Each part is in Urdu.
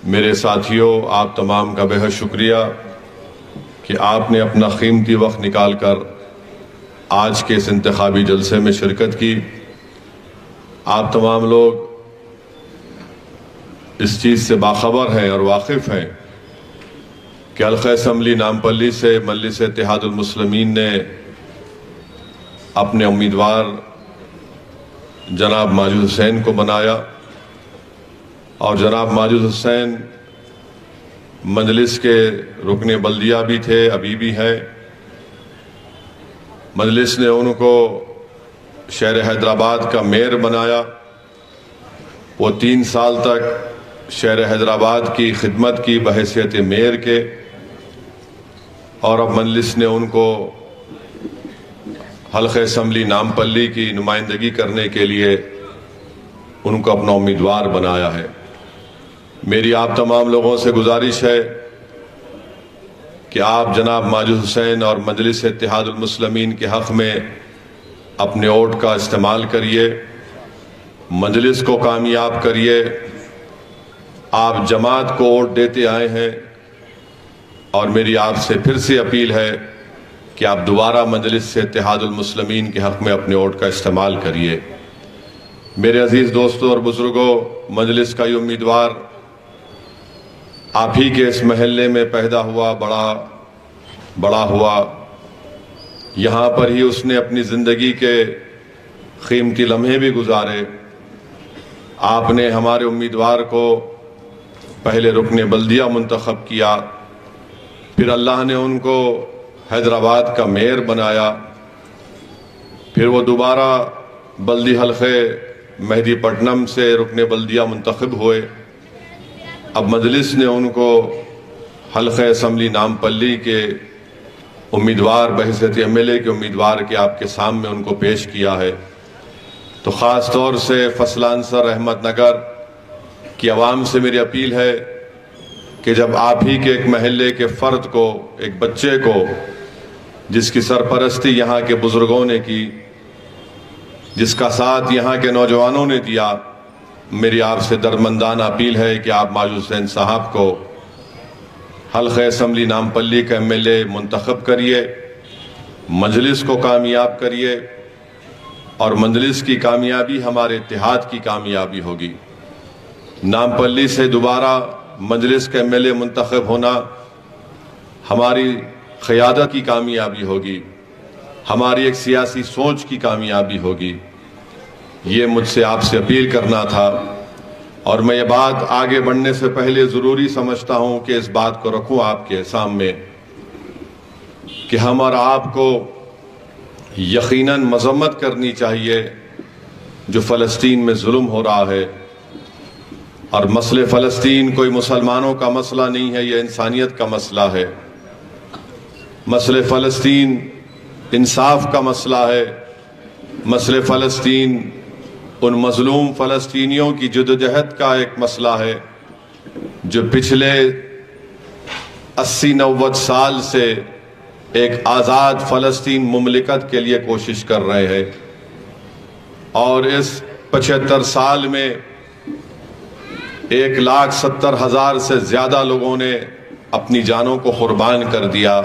میرے ساتھیوں، آپ تمام کا بہت شکریہ کہ آپ نے اپنا قیمتی وقت نکال کر آج کے اس انتخابی جلسے میں شرکت کی۔ آپ تمام لوگ اس چیز سے باخبر ہیں اور واقف ہیں کہ حلقہ اسمبلی نامپلی سے مجلس اتحاد المسلمین نے اپنے امیدوار جناب ماجد حسین کو بنایا، اور جناب ماجد حسین مجلس کے رکن بلدیہ بھی تھے، ابھی بھی ہیں۔ مجلس نے ان کو شہر حیدرآباد کا میئر بنایا۔ وہ 3 سال تک شہر حیدرآباد کی خدمت کی بحیثیت میئر کے، اور اب مجلس نے ان کو حلقہ اسمبلی نامپلی کی نمائندگی کرنے کے لیے ان کو اپنا امیدوار بنایا ہے۔ میری آپ تمام لوگوں سے گزارش ہے کہ آپ جناب ماجد حسین اور مجلس اتحاد المسلمین کے حق میں اپنے ووٹ کا استعمال کریے، مجلس کو کامیاب کریے۔ آپ جماعت کو ووٹ دیتے آئے ہیں، اور میری آپ سے پھر سے اپیل ہے کہ آپ دوبارہ مجلس سے اتحاد المسلمین کے حق میں اپنے ووٹ کا استعمال کریے۔ میرے عزیز دوستوں اور بزرگوں، مجلس کا یہ امیدوار آپ ہی کے اس محلے میں پیدا ہوا، بڑا ہوا، یہاں پر ہی اس نے اپنی زندگی کے قیمتی لمحے بھی گزارے۔ آپ نے ہمارے امیدوار کو پہلے رکن بلدیہ منتخب کیا، پھر اللہ نے ان کو حیدرآباد کا میئر بنایا، پھر وہ دوبارہ بلدی حلقے مہدی پٹنم سے رکن بلدیہ منتخب ہوئے۔ اب مجلس نے ان کو حلقہ اسمبلی نامپلی کے امیدوار بحیثیت ایم ایل اے کے امیدوار کے آپ کے سامنے ان کو پیش کیا ہے۔ تو خاص طور سے فصل عنصر احمد نگر کی عوام سے میری اپیل ہے کہ جب آپ ہی کے ایک محلے کے فرد کو، ایک بچے کو، جس کی سرپرستی یہاں کے بزرگوں نے کی، جس کا ساتھ یہاں کے نوجوانوں نے دیا، میری آپ سے درمندانہ اپیل ہے کہ آپ ماجد حسین صاحب کو حلقہ اسمبلی نامپلی کا ایم ایل اے منتخب کریے، مجلس کو کامیاب کریے، اور مجلس کی کامیابی ہمارے اتحاد کی کامیابی ہوگی۔ نامپلی سے دوبارہ مجلس کا ایم ایل اے منتخب ہونا ہماری قیادت کی کامیابی ہوگی، ہماری ایک سیاسی سوچ کی کامیابی ہوگی۔ یہ مجھ سے آپ سے اپیل کرنا تھا، اور میں یہ بات آگے بڑھنے سے پہلے ضروری سمجھتا ہوں کہ اس بات کو رکھوں آپ کے سامنے کہ ہم اور آپ کو یقیناً مذمت کرنی چاہیے جو فلسطین میں ظلم ہو رہا ہے۔ اور مسئلہ فلسطین کوئی مسلمانوں کا مسئلہ نہیں ہے، یہ انسانیت کا مسئلہ ہے۔ مسئلہ فلسطین انصاف کا مسئلہ ہے۔ مسئلہ فلسطین ان مظلوم فلسطینیوں کی جدوجہد کا ایک مسئلہ ہے جو پچھلے 80-90 سال سے ایک آزاد فلسطین مملکت کے لیے کوشش کر رہے ہیں، اور اس 75 سال میں 1,70,000 سے زیادہ لوگوں نے اپنی جانوں کو قربان کر دیا،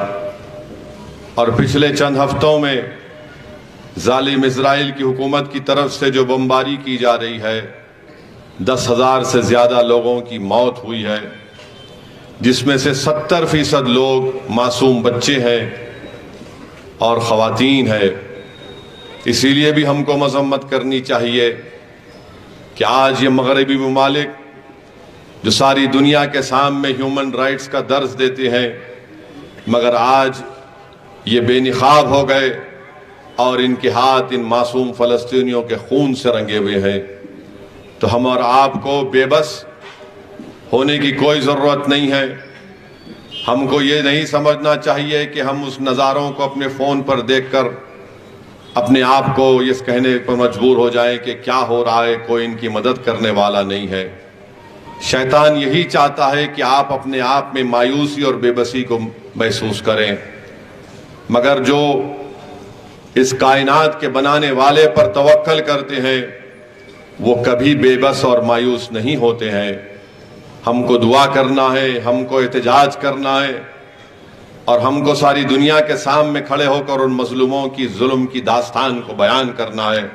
اور پچھلے چند ہفتوں میں ظالم اسرائیل کی حکومت کی طرف سے جو بمباری کی جا رہی ہے، 10,000 سے زیادہ لوگوں کی موت ہوئی ہے، جس میں سے 70% لوگ معصوم بچے ہیں اور خواتین ہیں۔ اسی لیے بھی ہم کو مذمت کرنی چاہیے کہ آج یہ مغربی ممالک جو ساری دنیا کے سامنے ہیومن رائٹس کا درس دیتے ہیں، مگر آج یہ بے نقاب ہو گئے، اور ان کے ہاتھ ان معصوم فلسطینیوں کے خون سے رنگے ہوئے ہیں۔ تو ہم اور آپ کو بے بس ہونے کی کوئی ضرورت نہیں ہے۔ ہم کو یہ نہیں سمجھنا چاہیے کہ ہم اس نظاروں کو اپنے فون پر دیکھ کر اپنے آپ کو یہ کہنے پر مجبور ہو جائیں کہ کیا ہو رہا ہے، کوئی ان کی مدد کرنے والا نہیں ہے۔ شیطان یہی چاہتا ہے کہ آپ اپنے آپ میں مایوسی اور بے بسی کو محسوس کریں، مگر جو اس کائنات کے بنانے والے پر توکل کرتے ہیں وہ کبھی بے بس اور مایوس نہیں ہوتے ہیں۔ ہم کو دعا کرنا ہے، ہم کو احتجاج کرنا ہے، اور ہم کو ساری دنیا کے سامنے کھڑے ہو کر ان مظلوموں کی ظلم کی داستان کو بیان کرنا ہے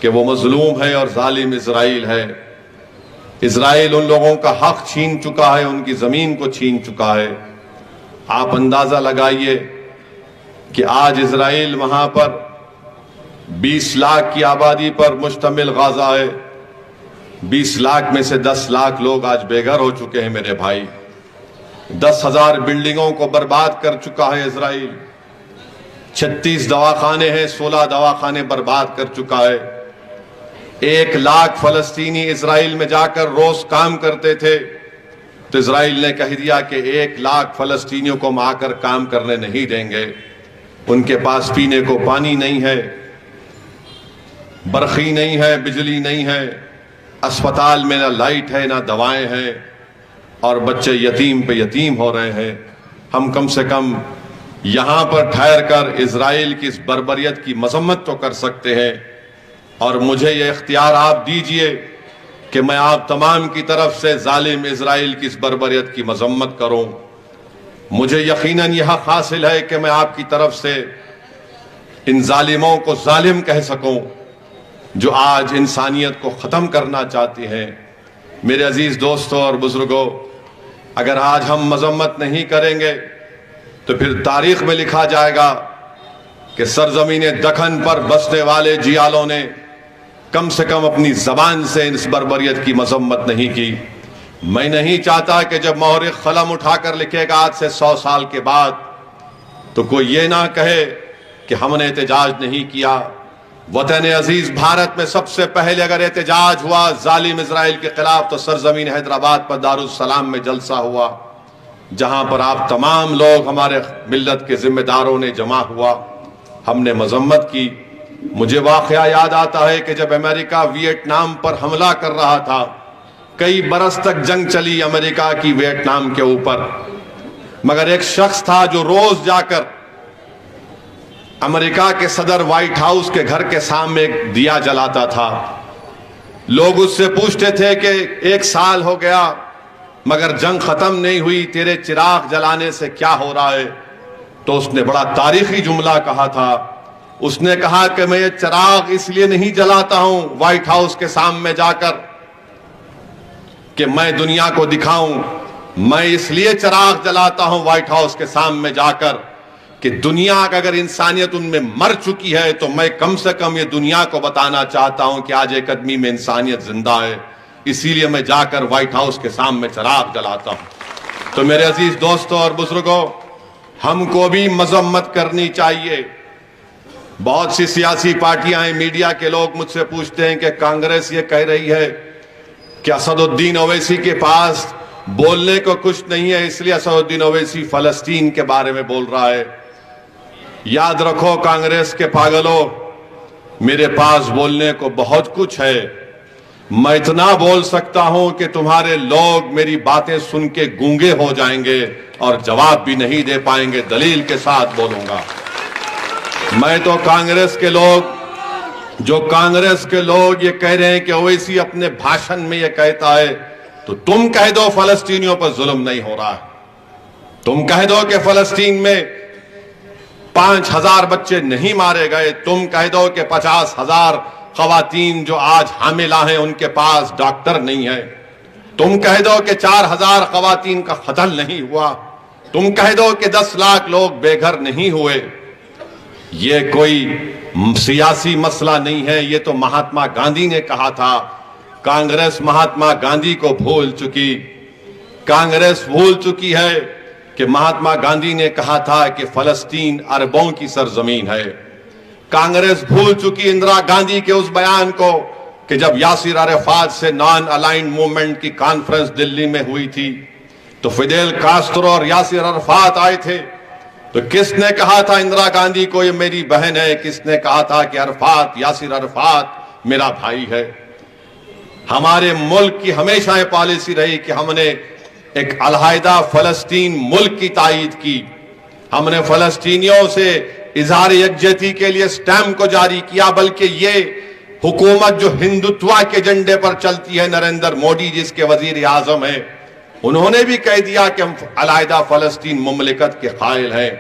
کہ وہ مظلوم ہے اور ظالم اسرائیل ہے۔ اسرائیل ان لوگوں کا حق چھین چکا ہے، ان کی زمین کو چھین چکا ہے۔ آپ اندازہ لگائیے کہ آج اسرائیل وہاں پر 20 لاکھ کی آبادی پر مشتمل غزہ ہے۔ 20 لاکھ میں سے 10 لاکھ لوگ آج بے گھر ہو چکے ہیں میرے بھائی۔ 10,000 بلڈنگوں کو برباد کر چکا ہے اسرائیل۔ 36 دواخانے ہیں، 16 دواخانے برباد کر چکا ہے۔ 1 لاکھ فلسطینی اسرائیل میں جا کر روز کام کرتے تھے، تو اسرائیل نے کہہ دیا کہ 1 لاکھ فلسطینیوں کو ہم آ کر کام کرنے نہیں دیں گے۔ ان کے پاس پینے کو پانی نہیں ہے، برقی نہیں ہے، بجلی نہیں ہے، اسپتال میں نہ لائٹ ہے نہ دوائیں ہیں، اور بچے یتیم پہ یتیم ہو رہے ہیں۔ ہم کم سے کم یہاں پر ٹھہر کر اسرائیل کی اس بربریت کی مذمت تو کر سکتے ہیں، اور مجھے یہ اختیار آپ دیجئے کہ میں آپ تمام کی طرف سے ظالم اسرائیل کی اس بربریت کی مذمت کروں۔ مجھے یقیناً یہ حق حاصل ہے کہ میں آپ کی طرف سے ان ظالموں کو ظالم کہہ سکوں جو آج انسانیت کو ختم کرنا چاہتے ہیں۔ میرے عزیز دوستوں اور بزرگوں، اگر آج ہم مذمت نہیں کریں گے تو پھر تاریخ میں لکھا جائے گا کہ سرزمین دکن پر بسنے والے جیالوں نے کم سے کم اپنی زبان سے اس بربریت کی مذمت نہیں کی۔ میں نہیں چاہتا کہ جب مورخ قلم اٹھا کر لکھے گا آج سے 100 سال کے بعد تو کوئی یہ نہ کہے کہ ہم نے احتجاج نہیں کیا۔ وطن عزیز بھارت میں سب سے پہلے اگر احتجاج ہوا ظالم اسرائیل کے خلاف تو سرزمین حیدرآباد پر دارالسلام میں جلسہ ہوا، جہاں پر آپ تمام لوگ ہمارے ملت کے ذمہ داروں نے جمع ہوا، ہم نے مذمت کی۔ مجھے واقعہ یاد آتا ہے کہ جب امریکہ ویتنام پر حملہ کر رہا تھا، کئی برس تک جنگ چلی امریکہ کی ویتنام کے اوپر، مگر ایک شخص تھا جو روز جا کر امریکہ کے صدر وائٹ ہاؤس کے گھر کے سامنے ایک دیا جلاتا تھا۔ لوگ اس سے پوچھتے تھے کہ 1 سال ہو گیا مگر جنگ ختم نہیں ہوئی، تیرے چراغ جلانے سے کیا ہو رہا ہے؟ تو اس نے بڑا تاریخی جملہ کہا تھا۔ اس نے کہا کہ میں یہ چراغ اس لیے نہیں جلاتا ہوں وائٹ ہاؤس کے سامنے جا کر کہ میں دنیا کو دکھاؤں، میں اس لیے چراغ جلاتا ہوں وائٹ ہاؤس کے سامنے جا کر کہ دنیا کا اگر انسانیت ان میں مر چکی ہے تو میں کم سے کم یہ دنیا کو بتانا چاہتا ہوں کہ آج ایک آدمی میں انسانیت زندہ ہے، اسی لیے میں جا کر وائٹ ہاؤس کے سامنے چراغ جلاتا ہوں۔ تو میرے عزیز دوستوں اور بزرگوں، ہم کو بھی مذمت کرنی چاہیے۔ بہت سی سیاسی پارٹیاں ہیں، میڈیا کے لوگ مجھ سے پوچھتے ہیں کہ کانگریس یہ کہہ رہی ہے کہ اسد الدین اویسی کے پاس بولنے کو کچھ نہیں ہے، اس لیے اسد الدین اویسی فلسطین کے بارے میں بول رہا ہے۔ یاد رکھو کانگریس کے پاگلوں، میرے پاس بولنے کو بہت کچھ ہے۔ میں اتنا بول سکتا ہوں کہ تمہارے لوگ میری باتیں سن کے گونگے ہو جائیں گے اور جواب بھی نہیں دے پائیں گے، دلیل کے ساتھ بولوں گا۔ میں تو کانگریس کے لوگ یہ کہہ رہے ہیں کہ اویسی اپنے بھاشن میں یہ کہتا ہے تو تم کہہ دو فلسطینیوں پر ظلم نہیں ہو رہا ہے، تم کہہ دو کہ فلسطین میں 5,000 بچے نہیں مارے گئے، تم کہہ دو کہ 50,000 خواتین جو آج حاملہ ہیں ان کے پاس ڈاکٹر نہیں ہے، تم کہہ دو کہ 4,000 خواتین کا قتل نہیں ہوا، تم کہہ دو کہ 10 لاکھ لوگ بے گھر نہیں ہوئے۔ یہ کوئی سیاسی مسئلہ نہیں ہے، یہ تو مہاتما گاندھی نے کہا تھا۔ کانگریس مہاتما گاندھی کو بھول چکی، کانگریس بھول چکی ہے کہ مہاتما گاندھی نے کہا تھا کہ فلسطین عربوں کی سرزمین ہے۔ کانگریس بھول چکی اندرا گاندھی کے اس بیان کو کہ جب یاسر عرفات سے نان الائنڈ موومنٹ کی کانفرنس دلی میں ہوئی تھی تو فیڈل کاسٹرو اور یاسر عرفات آئے تھے، تو کس نے کہا تھا اندرا گاندھی کو یہ میری بہن ہے، کس نے کہا تھا کہ یاسر عرفات میرا بھائی ہے؟ ہمارے ملک کی ہمیشہ یہ پالیسی رہی کہ ہم نے ایک علیحدہ فلسطین ملک کی تائید کی، ہم نے فلسطینیوں سے اظہار یکجہتی کے لیے سٹیمپ کو جاری کیا، بلکہ یہ حکومت جو ہندوتوا کے جنڈے پر چلتی ہے، نریندر مودی جس کے وزیر اعظم ہیں، انہوں نے بھی کہہ دیا کہ ہم علیحدہ فلسطین مملکت کے قائل ہیں۔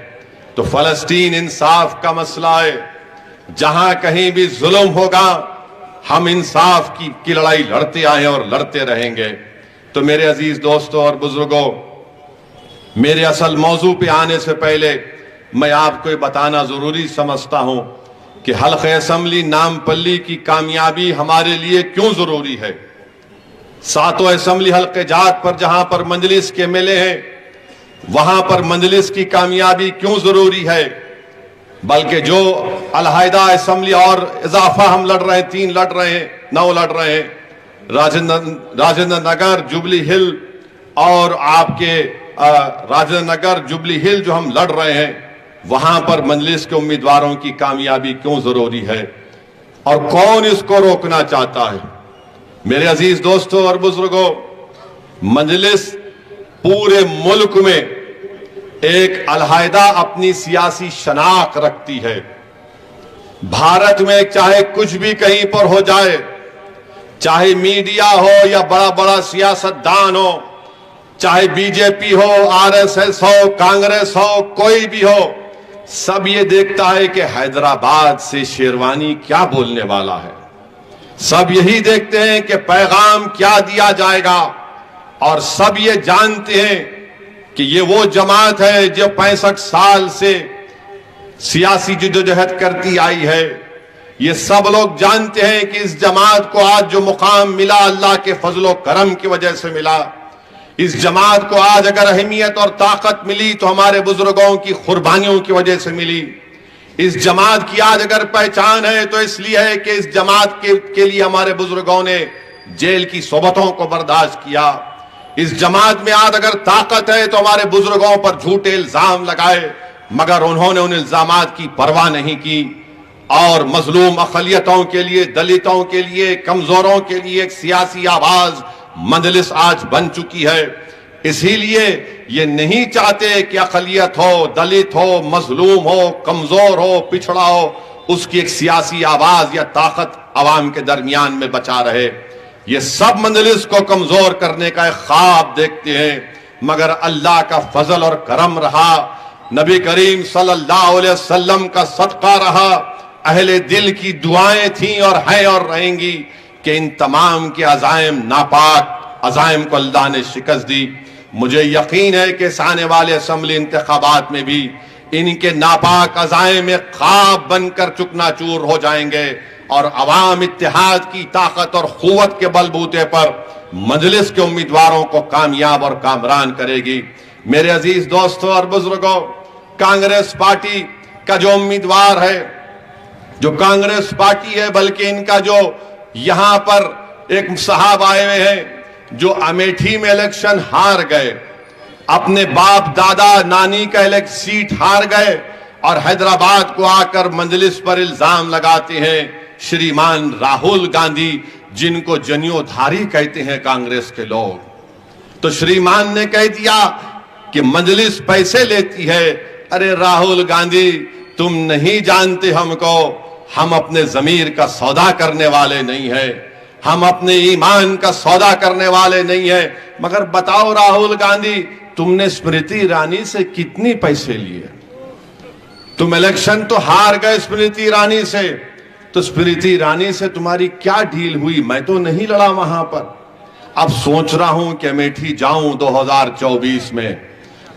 تو فلسطین انصاف کا مسئلہ ہے، جہاں کہیں بھی ظلم ہوگا ہم انصاف کی لڑائی لڑتے آئے اور لڑتے رہیں گے۔ تو میرے عزیز دوستوں اور بزرگوں، میرے اصل موضوع پہ آنے سے پہلے میں آپ کو یہ بتانا ضروری سمجھتا ہوں کہ حلقہ اسمبلی نامپلی کی کامیابی ہمارے لیے کیوں ضروری ہے۔ ساتوں اسمبلی حلقے جات پر جہاں پر مجلس کے ملے ہیں، وہاں پر مجلس کی کامیابی کیوں ضروری ہے، بلکہ جو علیحدہ اسمبلی اور اضافہ ہم لڑ رہے ہیں، 3 لڑ رہے ہیں، 9 لڑ رہے ہیں، راجندر نگر، جوبلی ہل اور آپ کے راجندر نگر، جوبلی ہل جو ہم لڑ رہے ہیں، وہاں پر مجلس کے امیدواروں کی کامیابی کیوں ضروری ہے اور کون اس کو روکنا چاہتا ہے۔ میرے عزیز دوستوں اور بزرگوں، مجلس پورے ملک میں ایک علیحدہ اپنی سیاسی شناخت رکھتی ہے۔ بھارت میں چاہے کچھ بھی کہیں پر ہو جائے، چاہے میڈیا ہو یا بڑا بڑا سیاست دان ہو، چاہے بی جے پی ہو، آر ایس ایس ہو، کانگریس ہو، کوئی بھی ہو، سب یہ دیکھتا ہے کہ حیدرآباد سے شیروانی کیا بولنے والا ہے۔ سب یہی دیکھتے ہیں کہ پیغام کیا دیا جائے گا، اور سب یہ جانتے ہیں کہ یہ وہ جماعت ہے جو 65 سال سے سیاسی جدوجہد کرتی آئی ہے۔ یہ سب لوگ جانتے ہیں کہ اس جماعت کو آج جو مقام ملا اللہ کے فضل و کرم کی وجہ سے ملا۔ اس جماعت کو آج اگر اہمیت اور طاقت ملی تو ہمارے بزرگوں کی قربانیوں کی وجہ سے ملی۔ اس جماعت کی آج اگر پہچان ہے تو اس لیے ہے کہ اس جماعت کے لیے ہمارے بزرگوں نے جیل کی صحبتوں کو برداشت کیا۔ اس جماعت میں آج اگر طاقت ہے تو ہمارے بزرگوں پر جھوٹے الزام لگائے، مگر انہوں نے ان الزامات کی پرواہ نہیں کی اور مظلوم اقلیتوں کے لیے، دلتوں کے لیے، کمزوروں کے لیے ایک سیاسی آواز مجلس آج بن چکی ہے۔ اسی لیے یہ نہیں چاہتے کہ اقلیت ہو، دلت ہو، مظلوم ہو، کمزور ہو، پچھڑا ہو، اس کی ایک سیاسی آواز یا طاقت عوام کے درمیان میں بچا رہے۔ یہ سب مجلس کو کمزور کرنے کا ایک خواب دیکھتے ہیں، مگر اللہ کا فضل اور کرم رہا، نبی کریم صلی اللہ علیہ وسلم کا صدقہ رہا، اہل دل کی دعائیں تھیں اور ہیں اور رہیں گی کہ ان تمام کے عزائم، ناپاک عزائم کو اللہ نے شکست دی۔ مجھے یقین ہے کہ آنے والے اسمبلی انتخابات میں بھی ان کے ناپاک عزائم ایک خواب بن کر چکنا چور ہو جائیں گے، اور عوام اتحاد کی طاقت اور قوت کے بلبوتے پر مجلس کے امیدواروں کو کامیاب اور کامران کرے گی۔ میرے عزیز دوستوں اور بزرگوں، کانگریس پارٹی کا جو امیدوار ہے، جو کانگریس پارٹی ہے، بلکہ ان کا جو یہاں پر ایک صاحب آئے ہوئے ہیں جو امیٹھی میں الیکشن ہار گئے، اپنے باپ دادا نانی کا سیٹ ہار گئے اور حیدرآباد کو آ کر مجلس پر الزام لگاتے ہیں شریمان راہل گاندھی، جن کو جنیو دھاری کہتے ہیں کانگریس کے لوگ۔ تو شریمان نے کہہ دیا کہ مجلس پیسے لیتی ہے۔ ارے راہل گاندھی، تم نہیں جانتے ہم کو، ہم اپنے ضمیر کا سودا کرنے والے نہیں ہیں، ہم اپنے ایمان کا سودا کرنے والے نہیں ہیں۔ مگر بتاؤ راہل گاندھی، تم نے اسمرتی ایرانی سے کتنی پیسے لیے؟ تم الیکشن تو ہار گئے اسمرتی ایرانی سے، تو اسمرتی ایرانی سے تمہاری کیا ڈیل ہوئی؟ میں تو نہیں لڑا وہاں پر۔ اب سوچ رہا ہوں کہ امیٹھی جاؤں 2024 میں،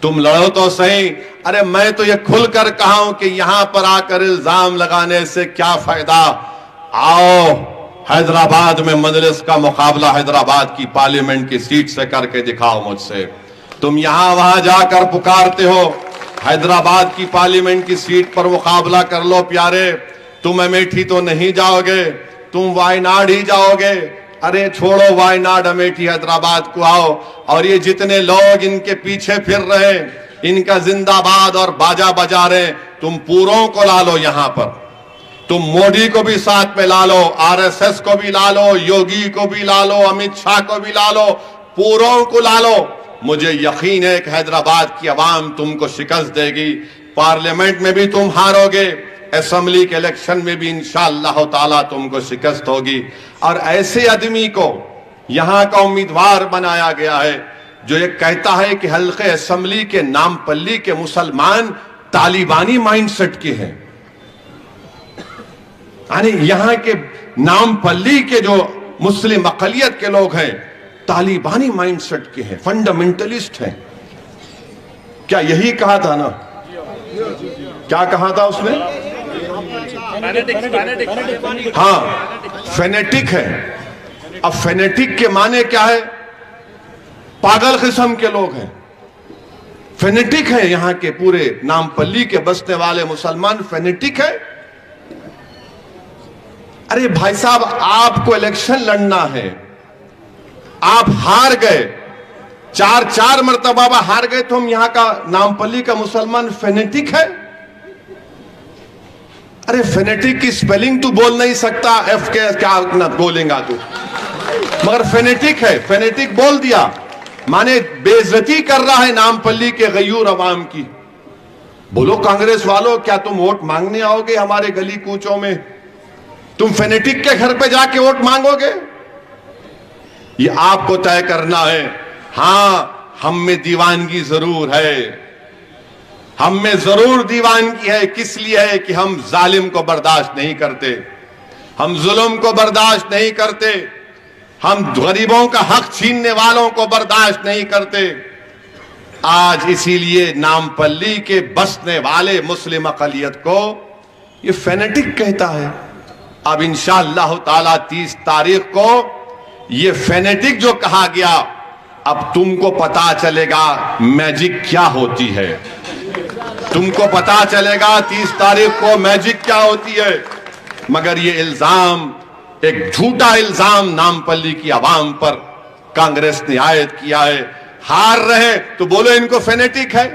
تم لڑو تو صحیح۔ ارے میں تو یہ کھل کر کہا ہوں کہ یہاں پر آ کر الزام لگانے سے کیا فائدہ؟ آؤ حیدرآباد میں مجلس کا مقابلہ حیدرآباد کی پارلیمنٹ کی سیٹ سے کر کے دکھاؤ مجھ سے۔ تم یہاں وہاں جا کر پکارتے ہو، حیدرآباد کی پارلیمنٹ کی سیٹ پر مقابلہ کر لو پیارے۔ تم امیٹھی تو نہیں جاؤ گے، تم وائناڈ ہی جاؤ گے۔ ارے چھوڑو وائناڈ، امیٹھی، حیدرآباد کو آؤ، اور یہ جتنے لوگ ان کے پیچھے پھر رہے، ان کا زندہ باد اور باجا بجا رہے، تم پوروں کو لا لو یہاں پر۔ تم مودی کو بھی ساتھ میں لا لو، آر ایس ایس کو بھی لا لو، یوگی کو بھی لا لو، امت شاہ کو بھی لا لو، پوروں کو لا لو۔ مجھے یقین ہے کہ حیدرآباد کی عوام تم کو شکست دے گی، پارلیمنٹ میں بھی تم ہارو گے، اسمبلی کے الیکشن میں بھی انشاءاللہ تعالیٰ تم کو شکست ہوگی۔ اور ایسے آدمی کو یہاں کا امیدوار بنایا گیا ہے جو یہ کہتا ہے کہ حلقہ اسمبلی کے نام پلی کے مسلمان طالبانی مائنڈ سیٹ کے ہیں. یعنی یہاں کے نام پلی کے جو مسلم اقلیت کے لوگ ہیں طالبانی مائنڈ سیٹ کے ہیں, فنڈامنٹلسٹ ہیں. کیا یہی کہا تھا نا؟ کیا کہا تھا اس نے؟ ہاں, فینیٹک ہے. اب فینیٹک کے معنی کیا ہے؟ پاگل قسم کے لوگ ہیں, فینیٹک ہیں. یہاں کے پورے نام پلی کے بسنے والے مسلمان فینیٹک ہے. ارے بھائی صاحب, آپ کو الیکشن لڑنا ہے, آپ ہار گئے, چار مرتبہ ہار گئے, تو ہم یہاں کا نام پلی کا مسلمان فینیٹک ہے؟ ارے فینیٹک کی سپیلنگ تو بول نہیں سکتا, ایف کے کیا بولیں گا تو, مگر فینیٹک ہے. فینیٹک بول دیا, مانے بے عزتی کر رہا ہے نام پلی کے غیور عوام کی. بولو کانگریس والوں, کیا تم ووٹ مانگنے آؤ گے ہمارے گلی کوچوں میں؟ تم فینیٹک کے گھر پہ جا کے ووٹ مانگو گے؟ یہ آپ کو طے کرنا ہے. ہاں, ہم میں دیوانگی ضرور ہے, ہم میں ضرور دیوانگی ہے. کس لیے ہے؟ کہ ہم ظالم کو برداشت نہیں کرتے, ہم ظلم کو برداشت نہیں کرتے, ہم غریبوں کا حق چھیننے والوں کو برداشت نہیں کرتے. آج اسی لیے نام پلی کے بسنے والے مسلم اقلیت کو یہ فینیٹک کہتا ہے. اب انشاءاللہ تعالی 30 تاریخ کو یہ فینیٹک جو کہا گیا, اب تم کو پتا چلے گا میجک کیا ہوتی ہے. تم کو پتا چلے گا 30 تاریخ کو میجک کیا ہوتی ہے. مگر یہ الزام, ایک جھوٹا الزام نام پلی کی عوام پر کانگریس نے عائد کیا ہے. ہار رہے تو بولو ان کو فینیٹک ہے,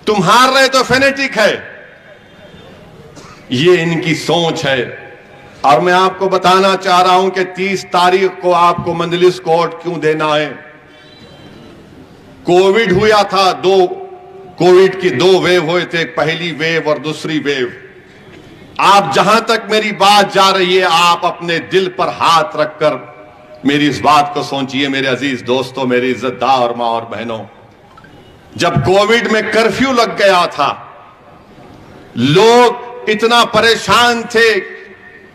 تم ہار رہے تو فینیٹک ہے. یہ ان کی سوچ ہے. اور میں آپ کو بتانا چاہ رہا ہوں کہ 30 تاریخ کو آپ کو مجلس کو ووٹ کیوں دینا ہے. کووڈ ہوا تھا, کووڈ کی 2 ویو ہوئے تھے, پہلی ویو اور دوسری ویو. آپ جہاں تک میری بات جا رہی ہے, آپ اپنے دل پر ہاتھ رکھ کر میری اس بات کو سوچئے میرے عزیز دوستوں, میری عزت دار ماں اور بہنوں. جب کووڈ میں کرفیو لگ گیا تھا, لوگ اتنا پریشان تھے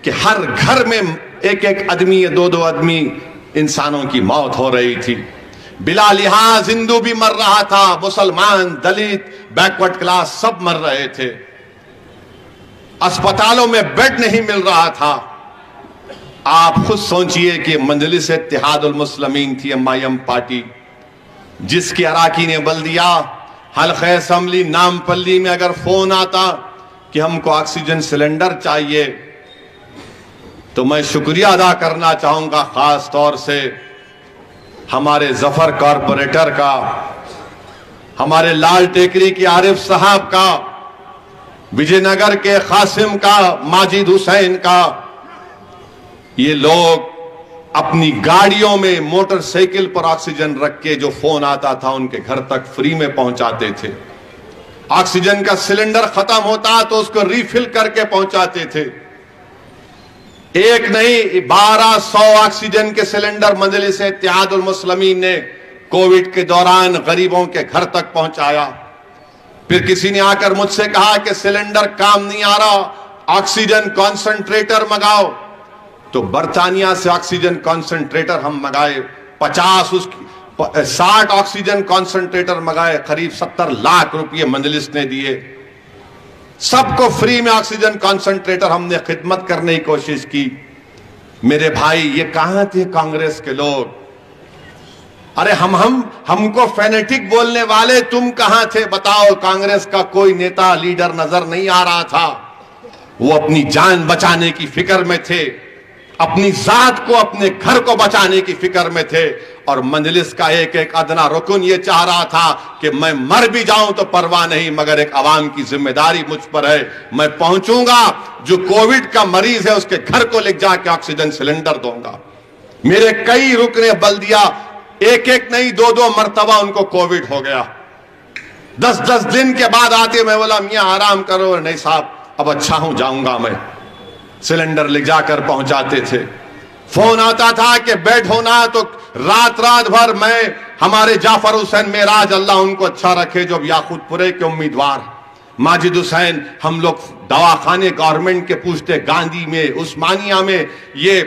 کہ ہر گھر میں ایک آدمی یا 2 آدمی انسانوں کی موت ہو رہی تھی. بلا لحاظ ہندو بھی مر رہا تھا, مسلمان, دلت, بیکورڈ کلاس سب مر رہے تھے. اسپتالوں میں بیڈ نہیں مل رہا تھا. آپ خود سوچئے کہ مجلس اتحاد المسلمین تھی, MIM پارٹی, جس کے اراکین بلدیہ حلقہ اسمبلی نام پلی میں اگر فون آتا کہ ہم کو آکسیجن سلنڈر چاہیے, تو میں شکریہ ادا کرنا چاہوں گا خاص طور سے ہمارے ظفر کارپوریٹر کا, ہمارے لال ٹیکری کے عارف صاحب کا, وجے نگر کے قاسم کا, ماجد حسین کا. یہ لوگ اپنی گاڑیوں میں موٹر سائیکل پر آکسیجن رکھ کے جو فون آتا تھا ان کے گھر تک فری میں پہنچاتے تھے. آکسیجن کا سلنڈر ختم ہوتا تو اس کو ریفل کر کے پہنچاتے تھے. ایک نہیں 1200 آکسیجن کے سلنڈر مجلس اتحاد المسلمین نے کووڈ کے دوران غریبوں کے گھر تک پہنچایا. پھر کسی نے آ کر مجھ سے کہا کہ سلنڈر کام نہیں آ رہا, آکسیجن کانسنٹریٹر منگاؤ. تو برطانیہ سے آکسیجن کانسنٹریٹر ہم منگائے, 60 آکسیجن کانسنٹریٹر منگائے, قریب 70 لاکھ روپے مجلس نے دیے. سب کو فری میں آکسیجن کانسنٹریٹر ہم نے خدمت کرنے کی کوشش کی. میرے بھائی, یہ کہاں تھے کانگریس کے لوگ؟ ارے ہم کو فینیٹک بولنے والے تم کہاں تھے بتاؤ؟ کانگریس کا کوئی نیتا لیڈر نظر نہیں آ رہا تھا. وہ اپنی جان بچانے کی فکر میں تھے, اپنی ذات کو, اپنے گھر کو بچانے کی فکر میں تھے. اور مجلس کا ایک ادنا رکن یہ چاہ رہا تھا کہ میں مر بھی جاؤں تو پرواہ نہیں, مگر ایک عوام کی ذمہ داری مجھ پر ہے, میں پہنچوں گا, جو کووڈ کا مریض ہے اس کے گھر کو لے جا کے آکسیجن سلنڈر دوں گا. میرے کئی رکن بلدیہ ایک نہیں 2 مرتبہ ان کو کووڈ ہو گیا. 10 دن کے بعد آتے, میں بولا میاں آرام کرو. نہیں صاحب اب اچھا ہوں, جاؤں گا میں. سلنڈر لے جا کر پہنچاتے تھے. فون آتا تھا کہ بیڈ ہونا تو رات رات بھر میں ہمارے جعفر حسین معراج اللہ ان کو اچھا رکھے جو یاقوت پورے کے امیدوار، ماجد حسین، ہم لوگ دواخانے گورنمنٹ کے پوچھتے، گاندھی میں، عثمانیہ میں، یہ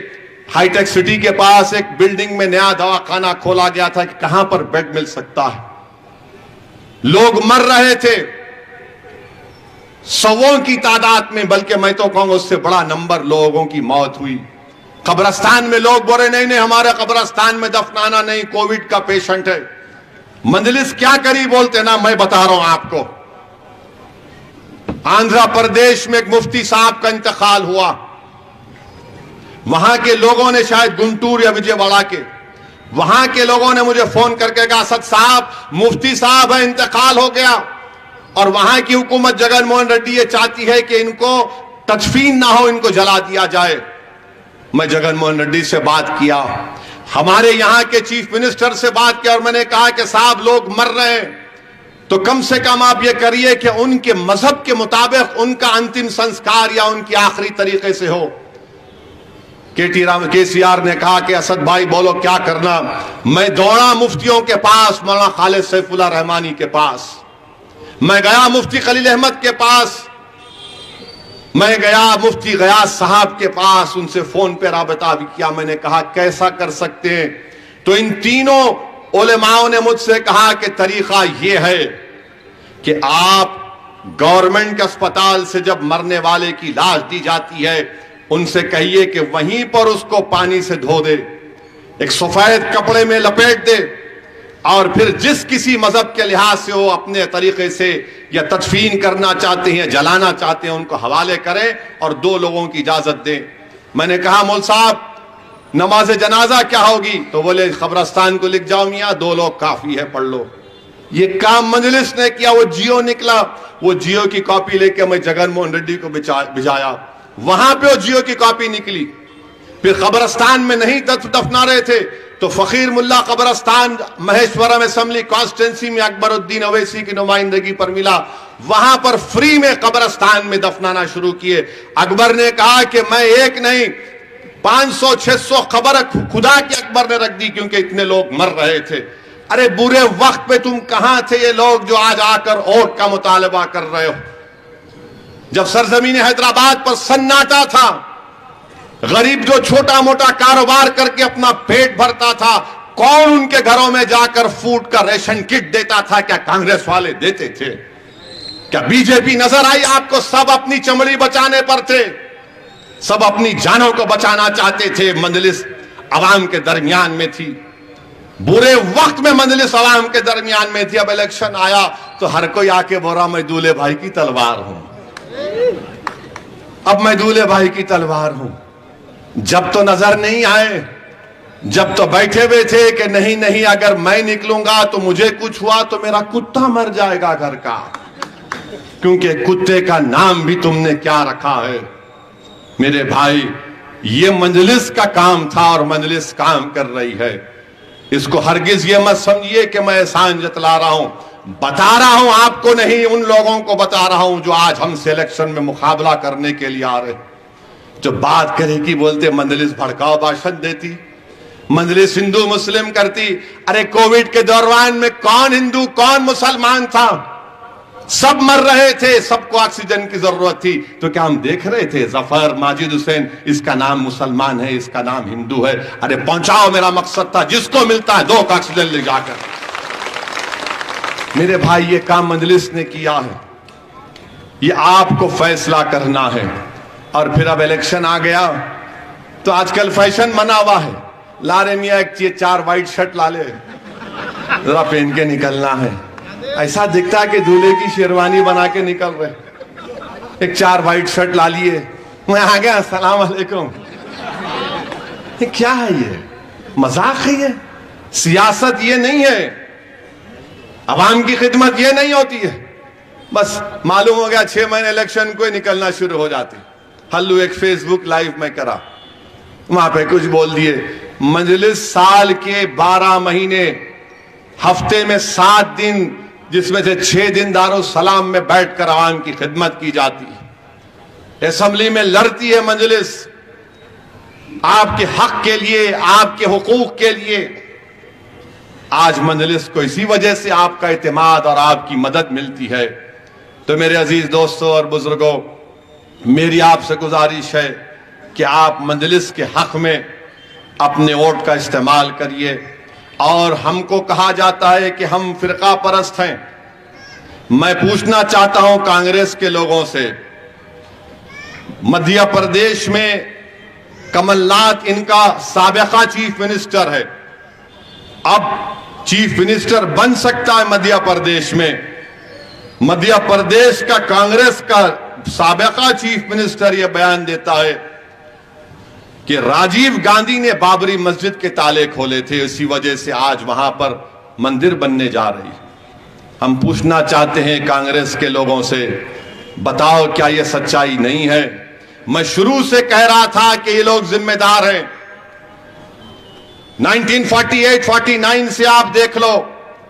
ہائی ٹیک سٹی کے پاس ایک بلڈنگ میں نیا دواخانہ کھولا گیا تھا کہ کہاں پر بیڈ مل سکتا ہے. لوگ مر رہے تھے سووں کی تعداد میں، بلکہ میں تو کہوں گا اس سے بڑا نمبر لوگوں کی موت ہوئی. قبرستان میں لوگ بولے نہیں ہمارے قبرستان میں دفنانا نہیں، کووڈ کا پیشنٹ ہے. مجلس کیا کری بولتے نا، میں بتا رہا ہوں آپ کو. آندھرا پردیش میں ایک مفتی صاحب کا انتقال ہوا. وہاں کے لوگوں نے، شاید گنٹور یا وجے واڑہ کے، وہاں کے لوگوں نے مجھے فون کر کے کہا اسد صاحب مفتی صاحب ہے، انتقال ہو گیا. اور وہاں کی حکومت جگن موہن ریڈی یہ چاہتی ہے کہ ان کو تدفین نہ ہو، ان کو جلا دیا جائے. میں جگن موہن ریڈی سے بات کیا، ہمارے یہاں کے چیف منسٹر سے بات کیا، اور میں نے کہا کہ صاحب لوگ مر رہے ہیں تو کم سے کم آپ یہ کریے کہ ان کے مذہب کے مطابق ان کا انتم سنسکار یا ان کی آخری طریقے سے ہو. کے سی آر نے کہا کہ اسد بھائی بولو کیا کرنا. میں دوڑا مفتیوں کے پاس، مولانا خالد سیف اللہ رحمانی کے پاس، میں گیا مفتی خلیل احمد کے پاس، میں گیا مفتی غیاث صاحب کے پاس، ان سے فون پہ رابطہ بھی کیا. میں نے کہا کیسا کر سکتے ہیں؟ تو ان تینوں علماؤں نے مجھ سے کہا کہ طریقہ یہ ہے کہ آپ گورنمنٹ کے اسپتال سے جب مرنے والے کی لاش دی جاتی ہے ان سے کہیے کہ وہیں پر اس کو پانی سے دھو دے، ایک سفید کپڑے میں لپیٹ دے، اور پھر جس کسی مذہب کے لحاظ سے وہ اپنے طریقے سے یا تدفین کرنا چاہتے ہیں، جلانا چاہتے ہیں، ان کو حوالے کریں اور 2 لوگوں کی اجازت دیں. میں نے کہا مول صاحب نماز جنازہ کیا ہوگی؟ تو بولے قبرستان کو لکھ جاؤ میاں، 2 لوگ کافی ہے، پڑھ لو. یہ کام مجلس نے کیا. وہ جیو نکلا، وہ جیو کی کاپی لے کے میں جگن موہن ریڈی کو بھیجایا، وہاں پہ وہ جیو کی کاپی نکلی. پھر قبرستان میں نہیں دفنا رہے تھے تو فقیر ملا قبرستان مہیشورم اسمبلی کانسٹیٹنسی میں اکبر الدین اویسی کی نمائندگی پر ملا، وہاں پر فری میں قبرستان میں دفنانا شروع کیے. اکبر نے کہا کہ میں ایک نہیں 500-600 قبر خدا کی اکبر نے رکھ دی کیونکہ اتنے لوگ مر رہے تھے. ارے برے وقت پہ تم کہاں تھے یہ لوگ جو آج آ کر ووٹ کا مطالبہ کر رہے ہو؟ جب سرزمین حیدرآباد پر سناٹا تھا، غریب جو چھوٹا موٹا کاروبار کر کے اپنا پیٹ بھرتا تھا، کون ان کے گھروں میں جا کر فوڈ کا ریشن کٹ دیتا تھا؟ کیا کانگریس والے دیتے تھے؟ کیا بی جے پی نظر آئی آپ کو؟ سب اپنی چمڑی بچانے پر تھے، سب اپنی جانوں کو بچانا چاہتے تھے. مجلس عوام کے درمیان میں تھی، برے وقت میں مجلس عوام کے درمیان میں تھی. اب الیکشن آیا تو ہر کوئی آ کے بولا میں دولے بھائی کی تلوار ہوں، اب میں دولے بھائی کی تلوار ہوں. جب تو نظر نہیں آئے، جب تو بیٹھے ہوئے تھے کہ نہیں اگر میں نکلوں گا تو مجھے کچھ ہوا تو میرا کتا مر جائے گا گھر کا، کیونکہ کتے کا نام بھی تم نے کیا رکھا ہے. میرے بھائی یہ مجلس کا کام تھا اور مجلس کام کر رہی ہے. اس کو ہرگز یہ مت سمجھیے کہ میں احسان جتلا رہا ہوں، بتا رہا ہوں آپ کو نہیں، ان لوگوں کو بتا رہا ہوں جو آج ہم سے الیکشن میں مقابلہ کرنے کے لیے آ رہے. جو بات کرے گی بولتے مجلس بھڑکاؤ بھاشن دیتی، مجلس ہندو مسلم کرتی. ارے کووڈ کے دوران میں کون ہندو کون مسلمان تھا؟ سب مر رہے تھے، سب کو آکسیجن کی ضرورت تھی. تو کیا ہم دیکھ رہے تھے ظفر ماجد حسین اس کا نام مسلمان ہے، اس کا نام ہندو ہے؟ ارے پہنچاؤ، میرا مقصد تھا جس کو ملتا ہے 2 کا آکسیجن لے جا کر. میرے بھائی یہ کام مجلس نے کیا ہے، یہ آپ کو فیصلہ کرنا ہے. اور پھر اب الیکشن آ گیا تو آج کل فیشن بنا ہوا ہے، لا رے میاں ایک 4 وائٹ شرٹ لا لے، ذرا پہن کے نکلنا ہے. ایسا دکھتا ہے کہ دولہے کی شیروانی بنا کے نکل رہے. ایک 4 وائٹ شرٹ لا لیے، میں آ گیا السلام علیکم. یہ کیا ہے؟ یہ مذاق ہے؟ یہ سیاست یہ نہیں ہے، عوام کی خدمت یہ نہیں ہوتی ہے. بس معلوم ہو گیا 6 مہینے الیکشن کو نکلنا شروع ہو جاتی. ہلو ایک فیس بک لائیو میں کرا، وہاں پہ کچھ بول دیے. مجلس سال کے 12 مہینے، ہفتے میں 7 دن، جس میں سے 6 دن دارالسلام میں بیٹھ کر عوام کی خدمت کی جاتی ہے. اسمبلی میں لڑتی ہے مجلس، آپ کے حق کے لیے, آپ کے حقوق کے لیے. آج مجلس کو اسی وجہ سے آپ کا اعتماد اور آپ کی مدد ملتی ہے. تو میرے عزیز دوستوں اور بزرگوں, میری آپ سے گزارش ہے کہ آپ مجلس کے حق میں اپنے ووٹ کا استعمال کریے. اور ہم کو کہا جاتا ہے کہ ہم فرقہ پرست ہیں. میں پوچھنا چاہتا ہوں کانگریس کے لوگوں سے, مدھیہ پردیش میں کمل ناتھ ان کا سابقہ چیف منسٹر ہے, اب چیف منسٹر بن سکتا ہے مدھیہ پردیش میں. مدھیہ پردیش کا کانگریس کا سابقہ چیف منسٹر یہ بیان دیتا ہے کہ راجیو گاندھی نے بابری مسجد کے تالے کھولے تھے, اسی وجہ سے آج وہاں پر مندر بننے جا رہی ہے. ہم پوچھنا چاہتے ہیں کانگریس کے لوگوں سے, بتاؤ کیا یہ سچائی نہیں ہے؟ میں شروع سے کہہ رہا تھا کہ یہ لوگ ذمہ دار ہیں. 1948-49 سے آپ دیکھ لو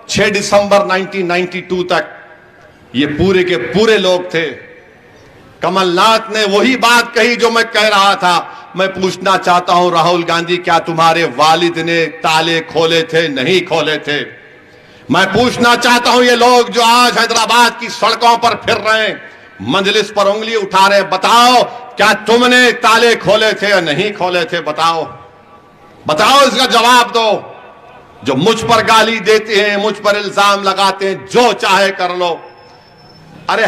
6 دسمبر 1992 تک یہ پورے کے پورے لوگ تھے. کمل ناتھ نے وہی بات کہی جو میں کہہ رہا تھا. میں پوچھنا چاہتا ہوں راہل گاندھی, کیا تمہارے والد نے تالے کھولے تھے؟ نہیں کھولے تھے. میں پوچھنا چاہتا ہوں یہ لوگ جو آج حیدرآباد کی سڑکوں پر پھر رہے ہیں, مجلس پر انگلی اٹھا رہے ہیں, بتاؤ کیا تم نے تالے کھولے تھے یا نہیں کھولے تھے؟ بتاؤ, بتاؤ, اس کا جواب دو. جو مجھ پر گالی دیتے ہیں, مجھ پر الزام لگاتے ہیں, جو چاہے کر لو. ارے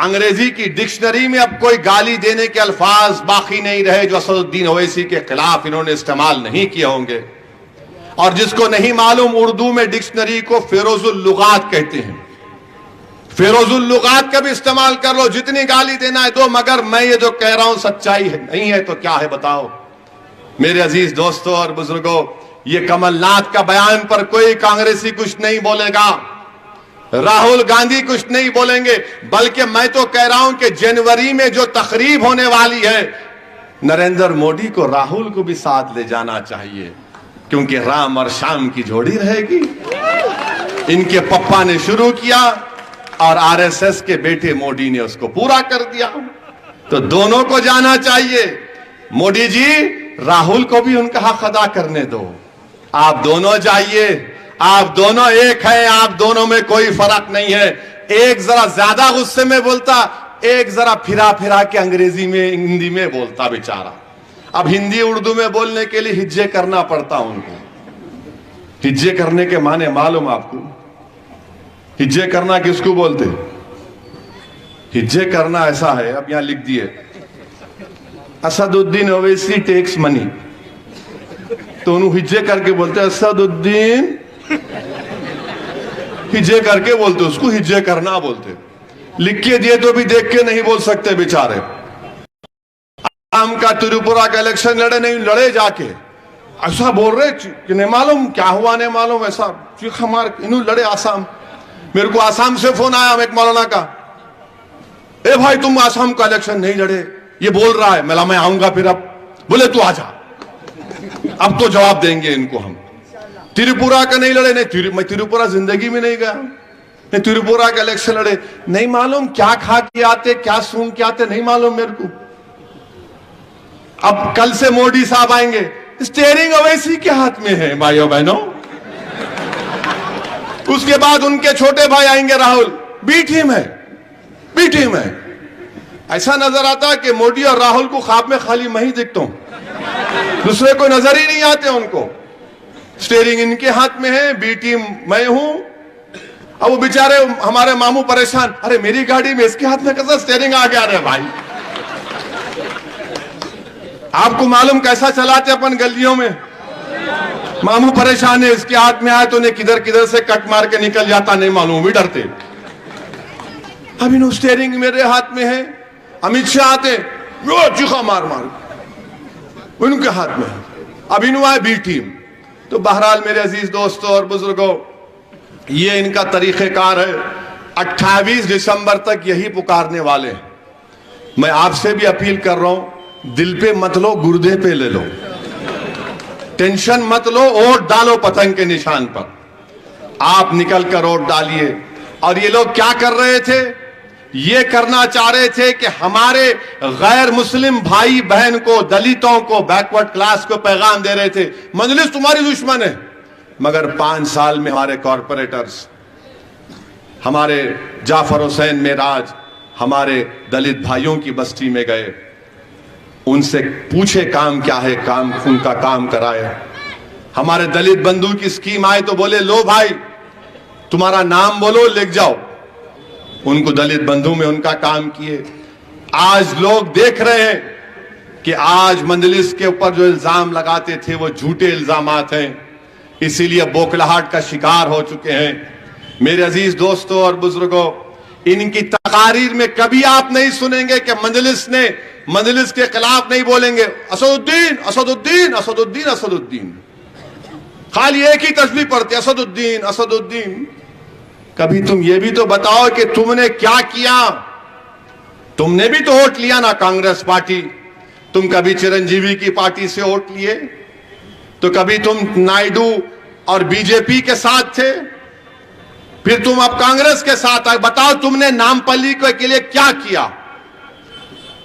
انگریزی کی ڈکشنری میں اب کوئی گالی دینے کے الفاظ باقی نہیں رہے جو اسد الدین اویسی کے خلاف انہوں نے استعمال نہیں کیے ہوں گے. اور جس کو نہیں معلوم, اردو میں ڈکشنری کو فیروز اللغات کہتے ہیں. فیروز اللغات کا بھی استعمال کر لو, جتنی گالی دینا ہے دو, مگر میں یہ جو کہہ رہا ہوں سچائی ہے نہیں ہے تو کیا ہے بتاؤ. میرے عزیز دوستوں اور بزرگوں, یہ کمل ناتھ کا بیان پر کوئی کانگریسی کچھ نہیں بولے گا, راہل گاندھی کچھ نہیں بولیں گے, بلکہ میں تو کہہ رہا ہوں کہ جنوری میں جو تقریب ہونے والی ہے, نریندر مودی کو راہل کو بھی ساتھ لے جانا چاہیے, کیونکہ رام اور شام کی جوڑی رہے گی. ان کے پپا نے شروع کیا اور آر ایس ایس کے بیٹے مودی نے اس کو پورا کر دیا, تو دونوں کو جانا چاہیے. مودی جی, راہل کو بھی ان کا حق ادا کرنے دو. آپ دونوں جائیے, آپ دونوں ایک ہیں, آپ دونوں میں کوئی فرق نہیں ہے. ایک ذرا زیادہ غصے میں بولتا, ایک ذرا پھرا پھرا کے انگریزی میں ہندی میں بولتا بیچارہ. اب ہندی اردو میں بولنے کے لیے ہجے کرنا پڑتا ان کو. ہجے کرنے کے معنی معلوم آپ کو؟ ہجے کرنا کس کو بولتے؟ ہجے کرنا ایسا ہے, اب یہاں لکھ دیے, اسد الدین اویسی ٹیکس منی, تو انہوں ہجے کر کے بولتے اسد الدین, ہجے کر کے بولتے, اس کو ہجے کرنا بولتے. لکھ کے دیے تو بھی دیکھ کے نہیں بول سکتے بیچارے. آسام کا تریپورہ کا الیکشن لڑے, نہیں لڑے, جا کے ایسا بول رہے کہ نہیں معلوم کیا ہوا, نہیں معلوم, ایسا چیخ مار انہوں لڑے آسام. میرے کو آسام سے فون آیا ایک مولانا کا, اے بھائی تم آسام کا الیکشن نہیں لڑے, یہ بول رہا ہے. میں آؤں گا پھر. اب بولے تو آ جا, اب تو جواب دیں گے ان کو ہم. تریپورہ کا نہیں لڑے, نہیں میں تریپورہ زندگی میں نہیں گیا, نہیں تریپورہ کا الیکشن لڑے, نہیں معلوم کیا کھا کے آتے, کیا سون کے آتے, نہیں معلوم میرے کو. اب کل سے مودی صاحب آئیں گے, اسٹیئرنگ اویسی کے ہاتھ میں ہے بھائیو بہنوں. اس کے بعد ان کے چھوٹے بھائی آئیں گے راہل, بی ٹیم ہے, بی ٹیم ہے. ایسا نظر آتا کہ مودی اور راہل کو خواب میں خالی میں ہی دیکھتا ہوں, دوسرے کوئی نظر ہی نہیں آتے ان کو. اسٹیئرنگ ان کے ہاتھ میں ہے, بی ٹیم میں ہوں. اب وہ بیچارے ہمارے ماموں پریشان, ارے میری گاڑی میں اس کے ہاتھ میں کیسا اسٹیئرنگ آ گیا. رہے بھائی, آپ کو معلوم کیسا چلاتے اپن گلیوں میں. ماموں پریشان ہے, اس کے ہاتھ میں آئے تو انہیں کدھر کدھر سے کٹ مار کے نکل جاتا, نہیں معلوم, بھی ڈرتے. اب انہوں اسٹیئرنگ میرے ہاتھ میں ہے. امیت شاہ آتے, چیخا مار مار ان کے ہاتھ میں. اب انہوں آئے بی ٹیم. تو بہرحال میرے عزیز دوستوں اور بزرگوں, یہ ان کا طریقہ کار ہے. 28 دسمبر تک یہی پکارنے والے ہیں. میں آپ سے بھی اپیل کر رہا ہوں, دل پہ مت لو, گردے پہ لے لو. ٹینشن مت لو, ووٹ ڈالو پتنگ کے نشان پر. آپ نکل کر ووٹ ڈالیے. اور یہ لوگ کیا کر رہے تھے, یہ کرنا چاہ رہے تھے کہ ہمارے غیر مسلم بھائی بہن کو، دلتوں کو، بیکورڈ کلاس کو پیغام دے رہے تھے مجلس تمہاری دشمن ہے. مگر 5 سال میں ہمارے کارپوریٹرز، ہمارے جعفر حسین معراج ہمارے دلت بھائیوں کی بستی میں گئے، ان سے پوچھے کام کیا ہے، کام ان کا کام کرائے. ہمارے دلت بندھو کی اسکیم آئے تو بولے لو بھائی تمہارا نام بولو لکھ جاؤ. ان کو دلت بندھو میں ان کا کام کیے. آج لوگ دیکھ رہے ہیں کہ آج مجلس کے اوپر جو الزام لگاتے تھے وہ جھوٹے الزامات ہیں، اسی لیے بوکھلاہٹ کا شکار ہو چکے ہیں. میرے عزیز دوستوں اور بزرگوں، ان کی تقاریر میں کبھی آپ نہیں سنیں گے کہ مجلس کے خلاف نہیں بولیں گے اسد الدین اسد الدین اسد الدین اسد الدین، خالی ایک ہی تسبیح پڑھتے اسد الدین اسد الدین. کبھی تم یہ بھی تو بتاؤ کہ تم نے کیا کیا. تم نے بھی تو ووٹ لیا نا کانگریس پارٹی، تم کبھی چرنجیوی کی پارٹی سے ووٹ لیے؟ تو کبھی تم نائیڈو اور بی جے پی کے ساتھ تھے، پھر تم اب کانگریس کے ساتھ آئے. بتاؤ تم نے نامپلی کے لیے کیا کیا؟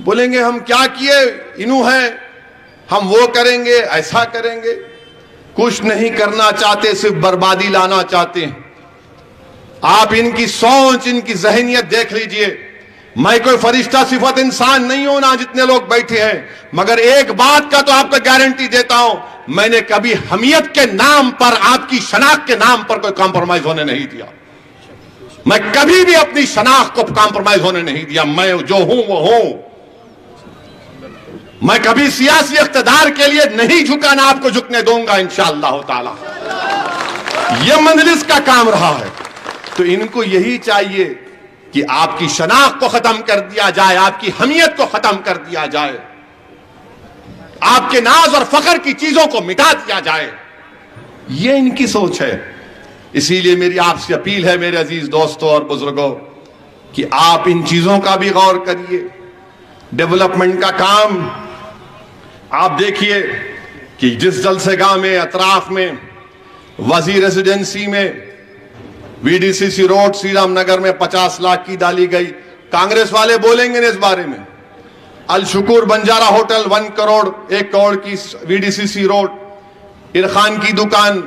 بولیں گے ہم کیا کیے، انہوں ہیں، ہم وہ کریں گے، ایسا کریں گے. کچھ نہیں کرنا چاہتے، صرف بربادی لانا چاہتے ہیں. آپ ان کی سوچ، ان کی ذہنیت دیکھ لیجئے. میں کوئی فرشتہ صفت انسان نہیں ہوں نا جتنے لوگ بیٹھے ہیں، مگر ایک بات کا تو آپ کو گارنٹی دیتا ہوں، میں نے کبھی حمیت کے نام پر، آپ کی شناخت کے نام پر کوئی کمپرومائز ہونے نہیں دیا. میں کبھی بھی اپنی شناخت کو کمپرومائز ہونے نہیں دیا. میں جو ہوں وہ ہوں. میں کبھی سیاسی اقتدار کے لیے نہیں جھکا، نہ آپ کو جھکنے دوں گا انشاءاللہ تعالی. یہ مجلس کا کام رہا ہے. تو ان کو یہی چاہیے کہ آپ کی شناخت کو ختم کر دیا جائے، آپ کی حمیت کو ختم کر دیا جائے، آپ کے ناز اور فخر کی چیزوں کو مٹا دیا جائے. یہ ان کی سوچ ہے. اسی لیے میری آپ سے اپیل ہے میرے عزیز دوستوں اور بزرگوں کہ آپ ان چیزوں کا بھی غور کریے. ڈیولپمنٹ کا کام آپ دیکھیے کہ جس جلسہ گاہ میں، اطراف میں، وزیر ریزیڈنسی میں، وی D C C road Sri Ram Nagar میں 50 لاکھ کی ڈالی گئی. کانگریس والے بولیں گے اس بارے میں. الشکور بنجارہ ہوٹل 1 کروڑ 1 کروڑ کی وی ڈی سی سی روڈ. عرخان کی دکان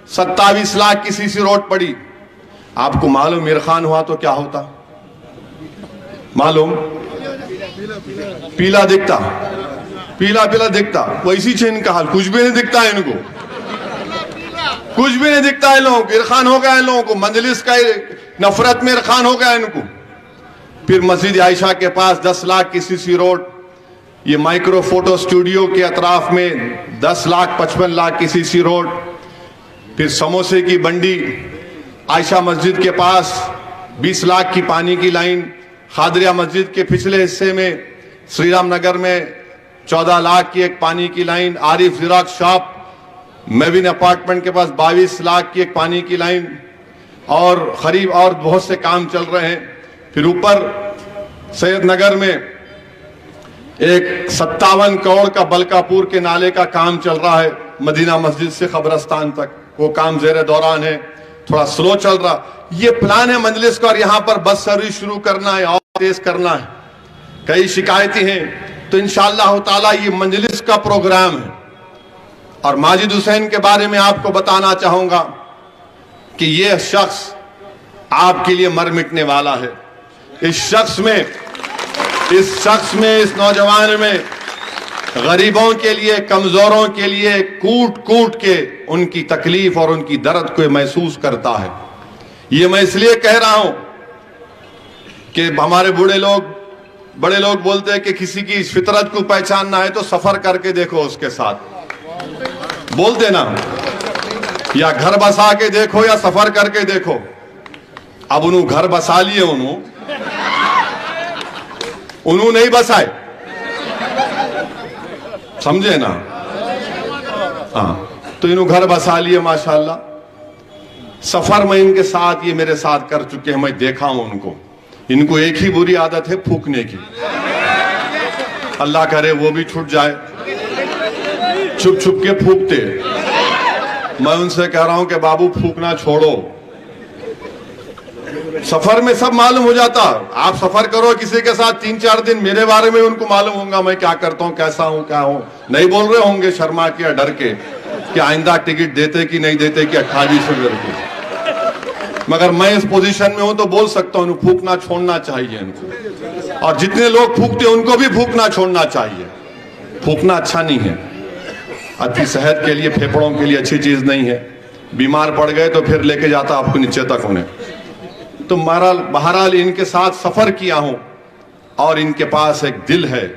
27 لاکھ کی سی سی روڈ پڑی. آپ کو معلوم عرخان ہوا تو کیا ہوتا؟ معلوم؟ پیلا دکھتا، پیلا پیلا دکھتا. ویسی چھے ان کا حال، کچھ بھی نہیں دکھتا ہے ان کو، کچھ بھی نہیں دکھتا ہے. لوگوں کو عرخان ہو گیا، ہے لوگوں کو مجلس کا نفرت میں عرخان ہو گیا ان کو. پھر مسجد عائشہ کے پاس 10 لاکھ کی سی سی روڈ. یہ مائکرو فوٹو سٹوڈیو کے اطراف میں 10 لاکھ 55 لاکھ کی سی سی روڈ. پھر سموسے کی بنڈی عائشہ مسجد کے پاس 20 لاکھ کی پانی کی لائن. خادریہ مسجد کے پچھلے حصے میں سری رام نگر میں 14 لاکھ کی ایک پانی کی لائن. عارف زراعت شاپ میوین اپارٹمنٹ کے پاس 22 لاکھ کی ایک پانی کی لائن. اور قریب اور بہت سے کام چل رہے ہیں. پھر اوپر سید نگر میں ایک 57 کروڑ کا بلکاپور کے نالے کا کام چل رہا ہے، مدینہ مسجد سے قبرستان تک. وہ کام زیر دوران ہے، تھوڑا سلو چل رہا. یہ پلان ہے مجلس کا، اور یہاں پر بس سروس شروع کرنا ہے اور تیز کرنا ہے. کئی شکایتیں ہیں تو انشاءاللہ تعالی یہ مجلس کا پروگرام ہے. اور ماجد حسین کے بارے میں آپ کو بتانا چاہوں گا کہ یہ شخص آپ کے لیے مر مٹنے والا ہے. اس شخص میں، اس نوجوان میں غریبوں کے لیے، کمزوروں کے لیے کوٹ کوٹ کے ان کی تکلیف اور ان کی درد کو محسوس کرتا ہے. یہ میں اس لیے کہہ رہا ہوں کہ ہمارے بڑے لوگ بولتے ہیں کہ کسی کی فطرت کو پہچاننا ہے تو سفر کر کے دیکھو اس کے ساتھ. بولتے نا، یا گھر بسا کے دیکھو یا سفر کر کے دیکھو. اب انہوں گھر بسا لیے، انہوں نہیں بسائے، سمجھے نا. ہاں تو انہوں گھر بسا لیے ماشاءاللہ. سفر میں ان کے ساتھ، یہ میرے ساتھ کر چکے ہیں، میں دیکھا ہوں ان کو. ان کو ایک ہی بری عادت ہے، پھونکنے کی. اللہ کرے وہ بھی چھوٹ جائے. چھپ چھپ کے پھونکتے. میں ان سے کہہ رہا ہوں کہ بابو پھونکنا چھوڑو. سفر میں سب معلوم ہو جاتا. آپ سفر کرو کسی کے ساتھ 3-4 دن, میرے بارے میں ان کو معلوم ہوگا میں کیا کرتا ہوں, کیسا ہوں, کیا ہوں. نہیں بول رہے ہوں گے شرما کے یا ڈر کے کہ آئندہ ٹکٹ دیتے کہ نہیں دیتے کہ 2800 روپے. مگر میں اس پوزیشن میں ہوں تو بول سکتا ہوں, پھونکنا چھوڑنا چاہیے ان کو. اور جتنے لوگ پھونکتے ہیں ان کو بھی پھونکنا چھوڑنا چاہیے. پھونکنا اچھا نہیں ہے, اچھی صحت کے لیے, پھیپڑوں کے لیے اچھی چیز نہیں ہے. بیمار پڑ گئے تو پھر لے کے جاتا آپ کو نیچے تک انہیں. تو بہرحال ان کے ساتھ سفر کیا ہوں, اور ان کے پاس ایک دل ہے,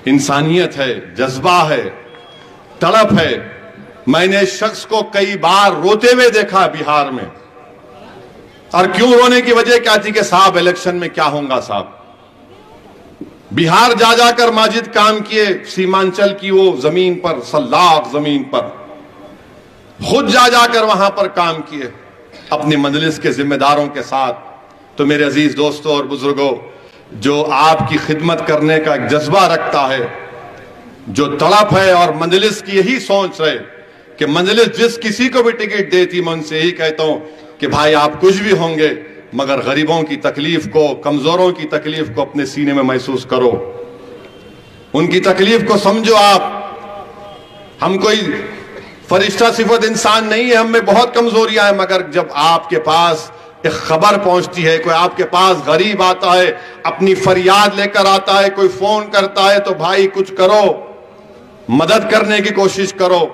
انسانیت ہے, جذبہ ہے, تڑپ ہے. میں نے اس شخص کو کئی بار روتے ہوئے دیکھا بہار میں. اور کیوں رونے کی وجہ کیا تھی کہ صاحب الیکشن میں کیا ہوں گا صاحب. بہار جا جا کر ماجد کام کیے, سیمانچل کی وہ زمین پر, سلاخ زمین پر خود جا جا کر وہاں پر کام کیے اپنی مجلس کے ذمہ داروں کے ساتھ. تو میرے عزیز دوستوں اور بزرگوں, جو آپ کی خدمت کرنے کا ایک جذبہ رکھتا ہے, جو تڑپ ہے, اور مجلس کی یہی سوچ ہے کہ مجلس جس کسی کو بھی ٹکٹ دیتی, میں ان سے یہی کہتا ہوں کہ بھائی آپ کچھ بھی ہوں گے مگر غریبوں کی تکلیف کو, کمزوروں کی تکلیف کو اپنے سینے میں محسوس کرو, ان کی تکلیف کو سمجھو. آپ ہم کوئی فرشتہ صفت انسان نہیں ہے, ہم میں بہت کمزوریاں ہیں, مگر جب آپ کے پاس ایک خبر پہنچتی ہے, کوئی آپ کے پاس غریب آتا ہے, اپنی فریاد لے کر آتا ہے, کوئی فون کرتا ہے, تو بھائی کچھ کرو, مدد کرنے کی کوشش کرو.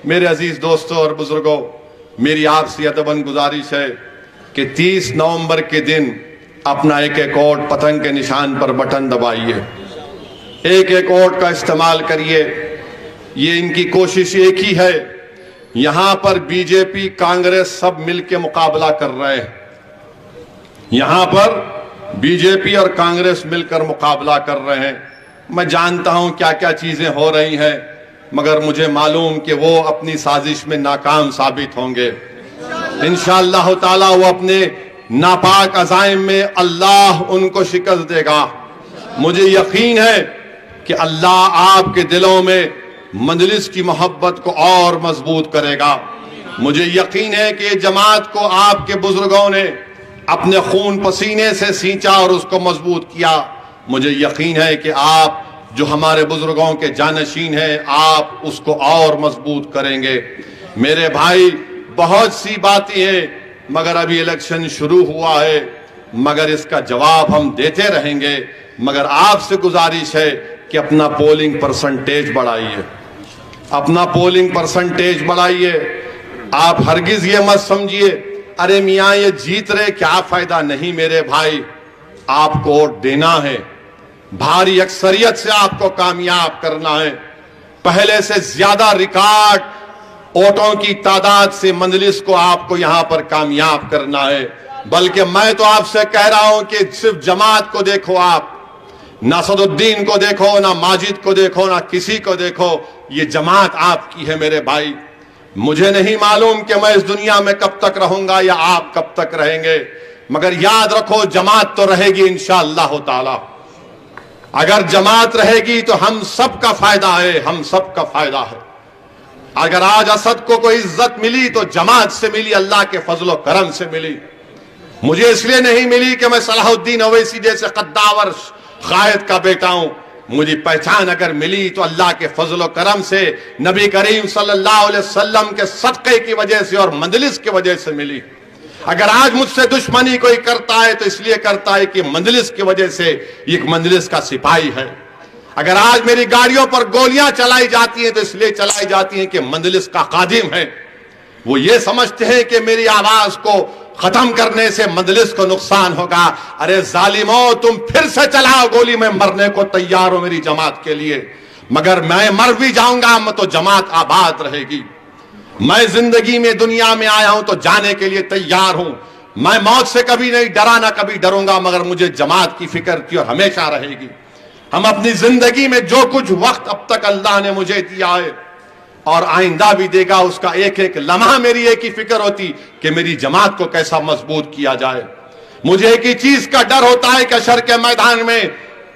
میرے عزیز دوستوں اور بزرگوں, میری آپ سے ادباً گزارش ہے کہ 30 نومبر کے دن اپنا ایک ایک ووٹ پتنگ کے نشان پر بٹن دبائیے, ایک ایک ووٹ کا استعمال کریے. یہ ان کی کوشش ایک ہی ہے. یہاں پر بی جے پی, کانگریس سب مل کے مقابلہ کر رہے ہیں. یہاں پر بی جے پی اور کانگریس مل کر مقابلہ کر رہے ہیں. میں جانتا ہوں کیا کیا چیزیں ہو رہی ہیں, مگر مجھے معلوم کہ وہ اپنی سازش میں ناکام ثابت ہوں گے. انشاءاللہ تعالی وہ اپنے ناپاک عزائم میں اللہ ان کو شکست دے گا. مجھے یقین ہے کہ اللہ آپ کے دلوں میں مجلس کی محبت کو اور مضبوط کرے گا. مجھے یقین ہے کہ یہ جماعت کو آپ کے بزرگوں نے اپنے خون پسینے سے سینچا اور اس کو مضبوط کیا. مجھے یقین ہے کہ آپ جو ہمارے بزرگوں کے جانشین ہیں, آپ اس کو اور مضبوط کریں گے. میرے بھائی, بہت سی باتیں ہیں, مگر ابھی الیکشن شروع ہوا ہے, مگر اس کا جواب ہم دیتے رہیں گے. مگر آپ سے گزارش ہے کہ اپنا پولنگ پرسنٹیج بڑھائیے, اپنا پولنگ پرسنٹیج بڑھائیے. آپ ہرگز یہ مت سمجھیے ارے میاں یہ جیت رہے کیا فائدہ. نہیں میرے بھائی, آپ کو ووٹ دینا ہے, بھاری اکثریت سے آپ کو کامیاب کرنا ہے. پہلے سے زیادہ ریکارڈ ووٹوں کی تعداد سے مجلس کو آپ کو یہاں پر کامیاب کرنا ہے. بلکہ میں تو آپ سے کہہ رہا ہوں کہ صرف جماعت کو دیکھو, آپ نہ اسد الدین کو دیکھو, نہ ماجد کو دیکھو, نہ کسی کو دیکھو, یہ جماعت آپ کی ہے میرے بھائی. مجھے نہیں معلوم کہ میں اس دنیا میں کب تک رہوں گا یا آپ کب تک رہیں گے, مگر یاد رکھو جماعت تو رہے گی انشاءاللہ تعالی. اگر جماعت رہے گی تو ہم سب کا فائدہ ہے, ہم سب کا فائدہ ہے. اگر آج اسد کو کوئی عزت ملی تو جماعت سے ملی, اللہ کے فضل و کرم سے ملی. مجھے اس لیے نہیں ملی کہ میں صلاح الدین اویسی جیسے قداور قائد کا بیٹا ہوں. مجھے پہچان اگر ملی تو اللہ کے فضل و کرم سے, نبی کریم صلی اللہ علیہ وسلم کے صدقے کی وجہ سے اور مجلس کی وجہ سے ملی. اگر آج مجھ سے دشمنی کوئی کرتا ہے تو اس لیے کرتا ہے کہ مجلس کی وجہ سے ایک مجلس کا سپاہی ہے. اگر آج میری گاڑیوں پر گولیاں چلائی جاتی ہیں تو اس لیے چلائی جاتی ہیں کہ مجلس کا خادم ہے. وہ یہ سمجھتے ہیں کہ میری آواز کو ختم کرنے سے مجلس کو نقصان ہوگا. ارے ظالموں, تم پھر سے چلاؤ گولی, میں مرنے کو تیار ہوں میری جماعت کے لیے. مگر میں مر بھی جاؤں گا تو جماعت آباد رہے گی. میں زندگی میں دنیا میں آیا ہوں تو جانے کے لیے تیار ہوں. میں موت سے کبھی نہیں ڈرا, نہ کبھی ڈروں گا, مگر مجھے جماعت کی فکر تھی اور ہمیشہ رہے گی. ہم اپنی زندگی میں جو کچھ وقت اب تک اللہ نے مجھے دیا ہے اور آئندہ بھی دے گا, اس کا ایک ایک لمحہ میری ایک ہی فکر ہوتی کہ میری جماعت کو کیسا مضبوط کیا جائے. مجھے ایک ہی چیز کا ڈر ہوتا ہے کہ حشر کے میدان میں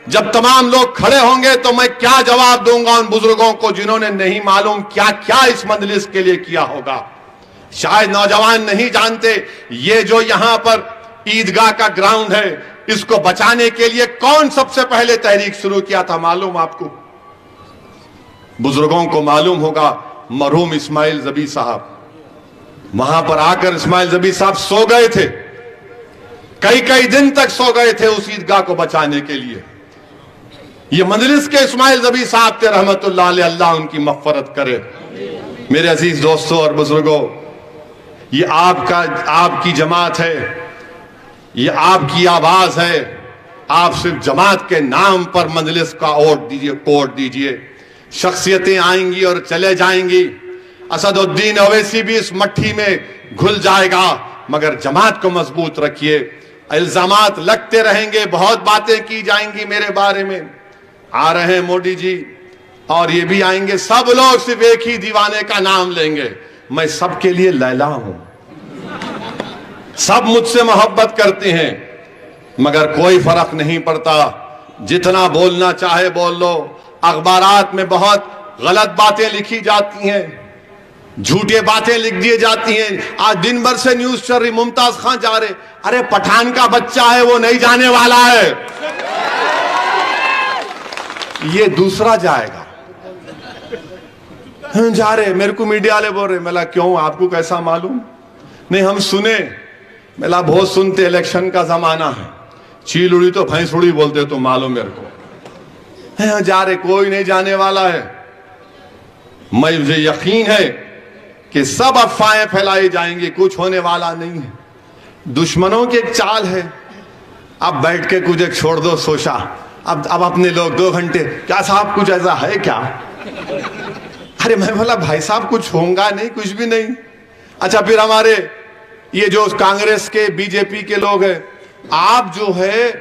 جب تمام لوگ کھڑے ہوں گے تو میں کیا جواب دوں گا ان بزرگوں کو جنہوں نے نہیں معلوم کیا کیا اس مجلس کے لیے کیا ہوگا. شاید نوجوان نہیں جانتے, یہ جو یہاں پر عیدگاہ کا گراؤنڈ ہے، اس کو بچانے کے لیے کون سب سے پہلے تحریک شروع کیا تھا معلوم آپ کو؟ بزرگوں کو معلوم ہوگا، مرحوم اسماعیل ذبیح صاحب۔ وہاں پر آ کر اسماعیل ذبیح صاحب سو گئے تھے، کئی دن تک سو گئے تھے اس عیدگاہ کو بچانے کے لیے۔ یہ مجلس کے اسماعیل ذبیح صاحب تھے رحمت اللہ علیہ، اللہ ان کی مغفرت کرے۔ میرے عزیز دوستوں اور بزرگوں، یہ آپ کی جماعت ہے، یہ آپ کی آواز ہے۔ آپ صرف جماعت کے نام پر مجلس کا کوڈ دیجئے، شخصیتیں آئیں گی اور چلے جائیں گی، اسد الدین اویسی بھی اس مٹھی میں گھل جائے گا، مگر جماعت کو مضبوط رکھیے۔ الزامات لگتے رہیں گے، بہت باتیں کی جائیں گی میرے بارے میں، آ رہے ہیں مودی جی اور یہ بھی آئیں گے، سب لوگ صرف ایک ہی دیوانے کا نام لیں گے، میں سب کے لیے لیلا ہوں، سب مجھ سے محبت کرتے ہیں، مگر کوئی فرق نہیں پڑتا، جتنا بولنا چاہے بول لو۔ اخبارات میں بہت غلط باتیں لکھی جاتی ہیں، جھوٹے باتیں لکھ دی جاتی ہیں۔ آج دن بھر سے نیوز چل رہی، ممتاز خان جا رہے، ارے پٹھان کا بچہ ہے، وہ نہیں جانے والا ہے، یہ دوسرا جائے گا۔ جا رہے، میرے کو میڈیا والے بول رہے، میں کیوں، آپ کو کیسا معلوم؟ نہیں ہم سنے، میں بہت سنتے، الیکشن کا زمانہ ہے، چیل اڑی تو بھینس اڑی بولتے، تو معلوم میرے کو جا رہے، کوئی نہیں جانے والا ہے۔ مجھے یقین ہے کہ سب افواہیں پھیلائی جائیں گی، کچھ ہونے والا نہیں ہے۔ دشمنوں کی ایک چال ہے، اب بیٹھ کے کچھ ایک چھوڑ دو سوچا، اب اپنے لوگ 2 گھنٹے، کیا صاحب کچھ ایسا ہے کیا؟ ارے میں بولا بھائی صاحب کچھ ہوگا نہیں، کچھ بھی نہیں۔ اچھا پھر ہمارے یہ جو کانگریس کے بی جے پی کے لوگ ہیں، آپ جو ہے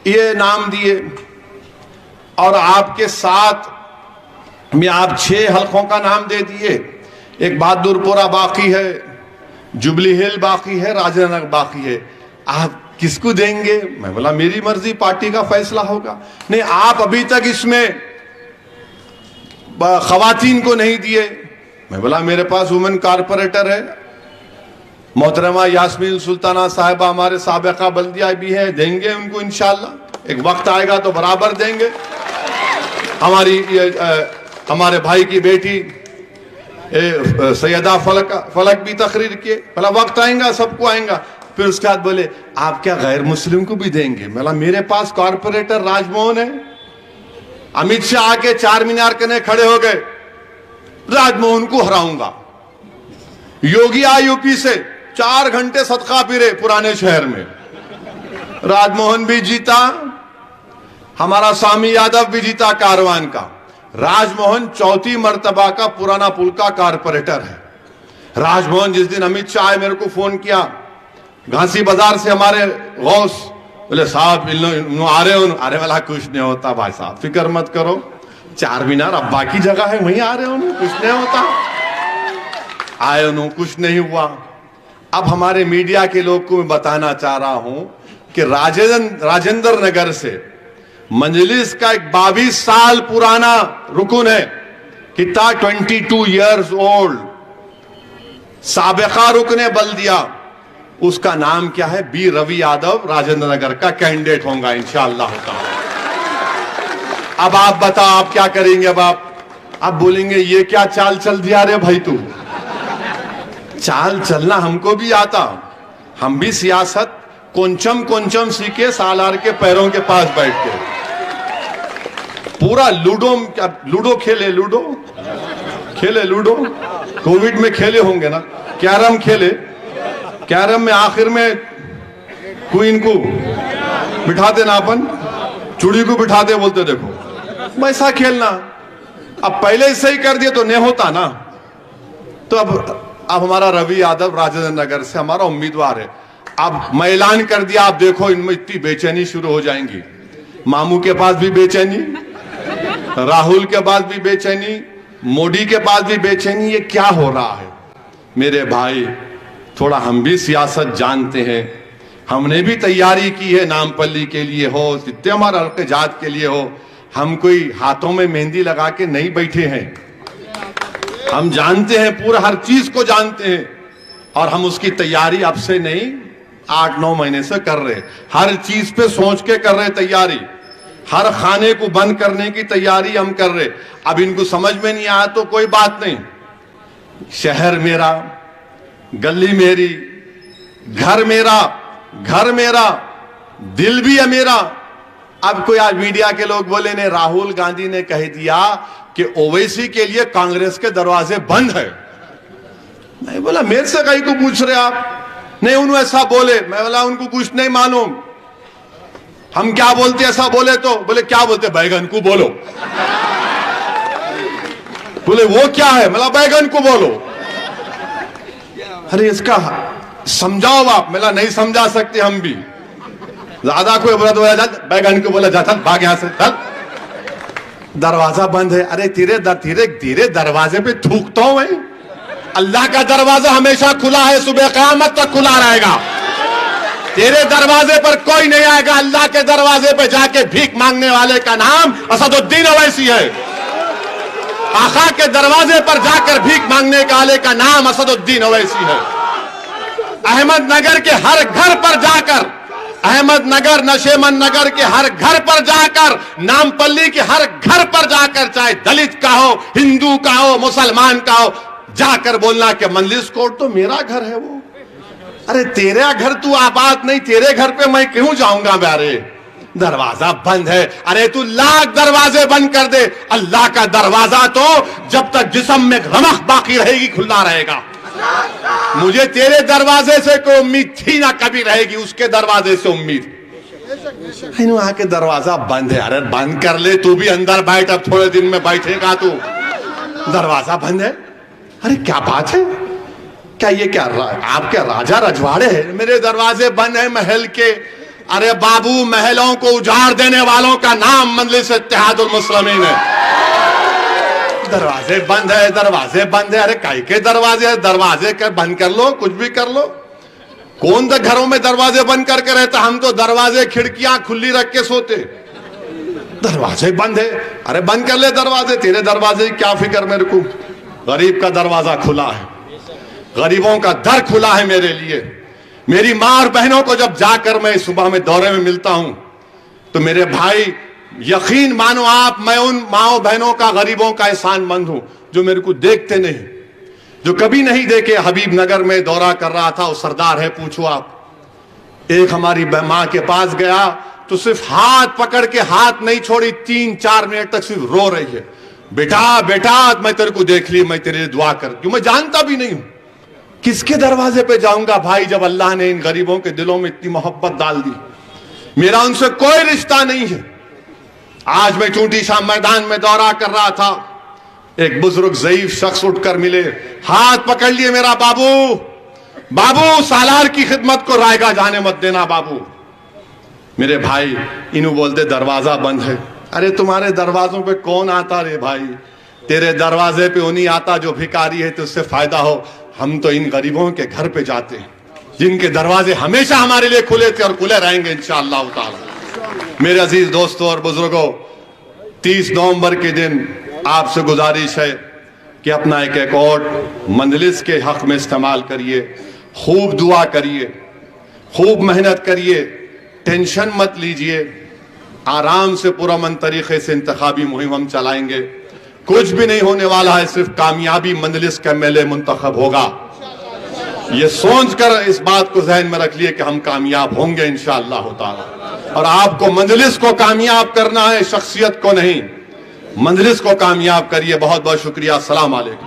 یہ نام دیے اور آپ کے ساتھ میں آپ 6 حلقوں کا نام دے دیے، ایک بہادر پورہ باقی ہے، جبلی ہل باقی ہے، راجہ نگر باقی ہے، آپ کس کو دیں گے؟ میں بولا میری مرضی، پارٹی کا فیصلہ ہوگا۔ نہیں آپ ابھی تک اس میں خواتین کو نہیں دیے، میں بولا میرے پاس وومن کارپوریٹر ہے، محترمہ یاسمین سلطانہ صاحبہ ہمارے سابقہ بلدیہ بھی ہیں، دیں گے ان کو انشاءاللہ، ایک وقت آئے گا تو برابر دیں گے۔ ہمارے بھائی کی بیٹی سیدہ فلک بھی تقریر کیے، بولا وقت آئیں گا سب کو آئیں گا۔ پھر اس کے بعد بولے آپ کیا غیر مسلم کو بھی دیں گے؟ بولا میرے پاس کارپوریٹر راج موہن ہے، امیت شاہ آ کے 4 مینار کنے کھڑے ہو گئے، راج موہن کو ہراؤں گا۔ یوگی آئے یو پی سے، 4 گھنٹے صدقہ پھرے پرانے شہر میں، راج موہن بھی جیتا، ہمارا سامی یادو بھی جیتا کاروان کا۔ راج موہن 4تھی مرتبہ کا پرانا پل کا کارپوریٹر ہے۔ راج موہن جس دن امیت شاہ آئے، میرے کو فون کیا گھانسی بازار سے، ہمارے غوث، بولے صاحب انہوں آ رہے ہوں، ارے والا کچھ نہیں ہوتا بھائی صاحب، فکر مت کرو، 4 مینار ابا کی جگہ ہے، وہیں آ رہے ہوں، کچھ نہیں ہوتا۔ آئے انہوں، کچھ نہیں ہوا۔ اب ہمارے میڈیا کے لوگ کو میں بتانا چاہ رہا ہوں کہ راجندر نگر سے مجلس کا ایک 22 سال پرانا رکن ہے، کتنا 22 ایئرز اولڈ، سابقہ رکن بلدیہ، اس کا نام کیا ہے؟ بی روی یادو، راجندر نگر کا کینڈیڈیٹ ہوں گا انشاءاللہ تعالی۔ اب آپ بتا آپ کیا کریں گے؟ اب آپ بولیں گے یہ کیا چال چل دیا رے بھائی، تو چال چلنا ہم کو بھی آتا، ہم بھی سیاست کونچم سیکھے سالار کے پیروں کے پاس بیٹھ کے، پورا لوڈو کھیلے، لوڈو کووڈ میں کھیلے ہوں گے نا، کیرم کھیلے، کیرم میں آخر میں کوئن کو بٹھاتے نا، اپن چوڑی کو بٹھاتے، بولتے دیکھو ویسا کھیلنا۔ اب پہلے سے ہی کر دیا تو نہیں ہوتا نا۔ تو اب ہمارا روی یادو راجندر نگر سے ہمارا امیدوار ہے، اب میں اعلان کر دیا، آپ دیکھو ان میں اتنی بے چینی شروع ہو جائیں گی، ماموں کے پاس بھی بے چینی، راہل کے پاس بھی بے چینی، مودی کے پاس بھی بے چینی، یہ کیا ہو رہا ہے؟ میرے بھائی تھوڑا ہم بھی سیاست جانتے ہیں، ہم نے بھی تیاری کی ہے، نام پلی کے لیے ہو، جتنے ہمارا حلقہ جات کے لیے ہو، ہم کوئی ہاتھوں میں مہندی لگا کے نہیں بیٹھے ہیں، ہم جانتے ہیں، پورا ہر چیز کو جانتے ہیں، اور ہم اس کی تیاری اب سے نہیں 8-9 مہینے سے کر رہے, ہر چیز پہ سوچ کے کر رہے تیاری, ہر خانے کو بند کرنے کی تیاری ہم کر رہے. اب ان کو سمجھ میں نہیں آیا تو کوئی بات نہیں, شہر میرا, گلی میری, گھر میرا, دل بھی ہے میرا. اب کوئی آج میڈیا کے لوگ بولے نے راہل گاندھی نے کہہ دیا کہ اویسی کے لیے کانگریس کے دروازے بند ہے. میں بولا میرے سے کہیں کو پوچھ رہے آپ, نہیں انہوں ایسا بولے. میں بولا ان کو کچھ نہیں معلوم, ہم کیا بولتے ایسا بولے تو. بولے کیا بولتے, بیگن کو بولو. بولے وہ کیا ہے, ملا بیگن کو بولو. ارے اس کا سمجھاؤ آپ. ملا نہیں سمجھا سکتے ہم بھی, زیادہ کوئی بولا تو بیگن کو بولا جاتا بھاگ یہاں سے, چل دروازہ بند ہے. ارے تیرے دروازے پہ تھوکتا ہوں میں. اللہ کا دروازہ ہمیشہ کھلا ہے, صبح قیامت تک کھلا رہے گا. تیرے دروازے پر کوئی نہیں آئے گا. اللہ کے دروازے پہ جا کے بھیک مانگنے والے کا نام اسد الدین اویسی ہے. آقا کے دروازے پر جا کر بھیک مانگنے والے کا نام اسد الدین اویسی ہے. احمد نگر کے ہر گھر پر جا کر, احمد نگر, نشیمن نگر کے ہر گھر پر جا کر, نامپلی کے ہر گھر پر جا کر, چاہے دلت کا ہو, ہندو کا ہو, مسلمان کا ہو, جا کر بولنا کہ منلس کوٹ تو میرا گھر ہے وہ. ارے تیرا گھر تو آباد نہیں, تیرے گھر پہ میں کیوں جاؤں گا. میرے دروازہ بند ہے. ارے تو لاکھ دروازے بند کر دے, اللہ کا دروازہ تو جب تک جسم میں رمق باقی رہے گی کھلا رہے گا. مجھے تیرے دروازے سے کوئی امید تھی نہ کبھی رہے گی, اس کے دروازے سے امید. وہاں کے دروازہ بند ہے. ارے بند کر لے, تو بھی اندر بیٹھ, اب تھوڑے دن میں بیٹھے گا تو. دروازہ بند ہے. ارے کیا بات ہے, کیا یہ کیا آپ کے راجا رجواڑے ہیں, میرے دروازے بند ہیں محل کے. ارے بابو, محلوں کو اجاڑ دینے والوں کا نام مجلس اتحاد المسلمین ہے. دروازے بند ہے, دروازے بند ہے. ارے کائی کے دروازے, دروازے بند کر لو, کچھ بھی کر لو. کون تو گھروں میں دروازے بند کر کے رہتا, ہم تو دروازے کھڑکیاں کھلی رکھ کے سوتے. دروازے بند ہے. ارے بند کر لے دروازے, تیرے دروازے کیا فکر میرے کو. غریب کا دروازہ کھلا ہے, غریبوں کا در کھلا ہے میرے لیے. میری ماں اور بہنوں کو جب جا کر میں صبح میں دورے میں ملتا ہوں تو میرے بھائی یقین مانو آپ, میں ان ماں بہنوں کا, غریبوں کا احسان مند ہوں جو میرے کو دیکھتے نہیں, جو کبھی نہیں دیکھے. حبیب نگر میں دورہ کر رہا تھا, وہ سردار ہے, پوچھو آپ. ایک ہماری ماں کے پاس گیا تو صرف ہاتھ پکڑ کے ہاتھ نہیں چھوڑی, 3-4 منٹ تک صرف رو رہی ہے. بیٹا میں تیرے کو دیکھ لی, میں تیرے لیے دعا کر, کیوں میں جانتا بھی نہیں ہوں کس کے دروازے پہ جاؤں گا بھائی, جب اللہ نے ان غریبوں کے دلوں میں اتنی محبت ڈال دی. میرا ان سے کوئی رشتہ نہیں ہے. آج میں چونٹی شاہ میدان میں دورہ کر رہا تھا, ایک بزرگ ضعیف شخص اٹھ کر ملے, ہاتھ پکڑ لیے, میرا بابو سالار کی خدمت کو رائے گاہ جانے مت دینا بابو. میرے بھائی انہوں بولتے دروازہ بند ہے. ارے تمہارے دروازوں پہ کون آتا رے بھائی, تیرے دروازے پہ انہیں آتا جو بھکاری ہے تو اس سے فائدہ ہو. ہم تو ان غریبوں کے گھر پہ جاتے ہیں جن کے دروازے ہمیشہ ہمارے لیے کھلے تھے اور کھلے رہیں گے انشاءاللہ تعالی. میرے عزیز دوستوں اور بزرگوں, 30 نومبر کے دن آپ سے گزارش ہے کہ اپنا ایک ووٹ مجلس کے حق میں استعمال کریے, خوب دعا کریے, خوب محنت کریے, ٹینشن مت لیجئے, آرام سے پرامن طریقے سے انتخابی مہم ہم چلائیں گے. کچھ بھی نہیں ہونے والا ہے, صرف کامیابی مجلس کا ایم ایل اے منتخب ہوگا. یہ سوچ کر اس بات کو ذہن میں رکھ لیے کہ ہم کامیاب ہوں گے انشاءاللہ تعالی. اور آپ کو مجلس کو کامیاب کرنا ہے, شخصیت کو نہیں. مجلس کو کامیاب کریے. بہت بہت شکریہ. السلام علیکم.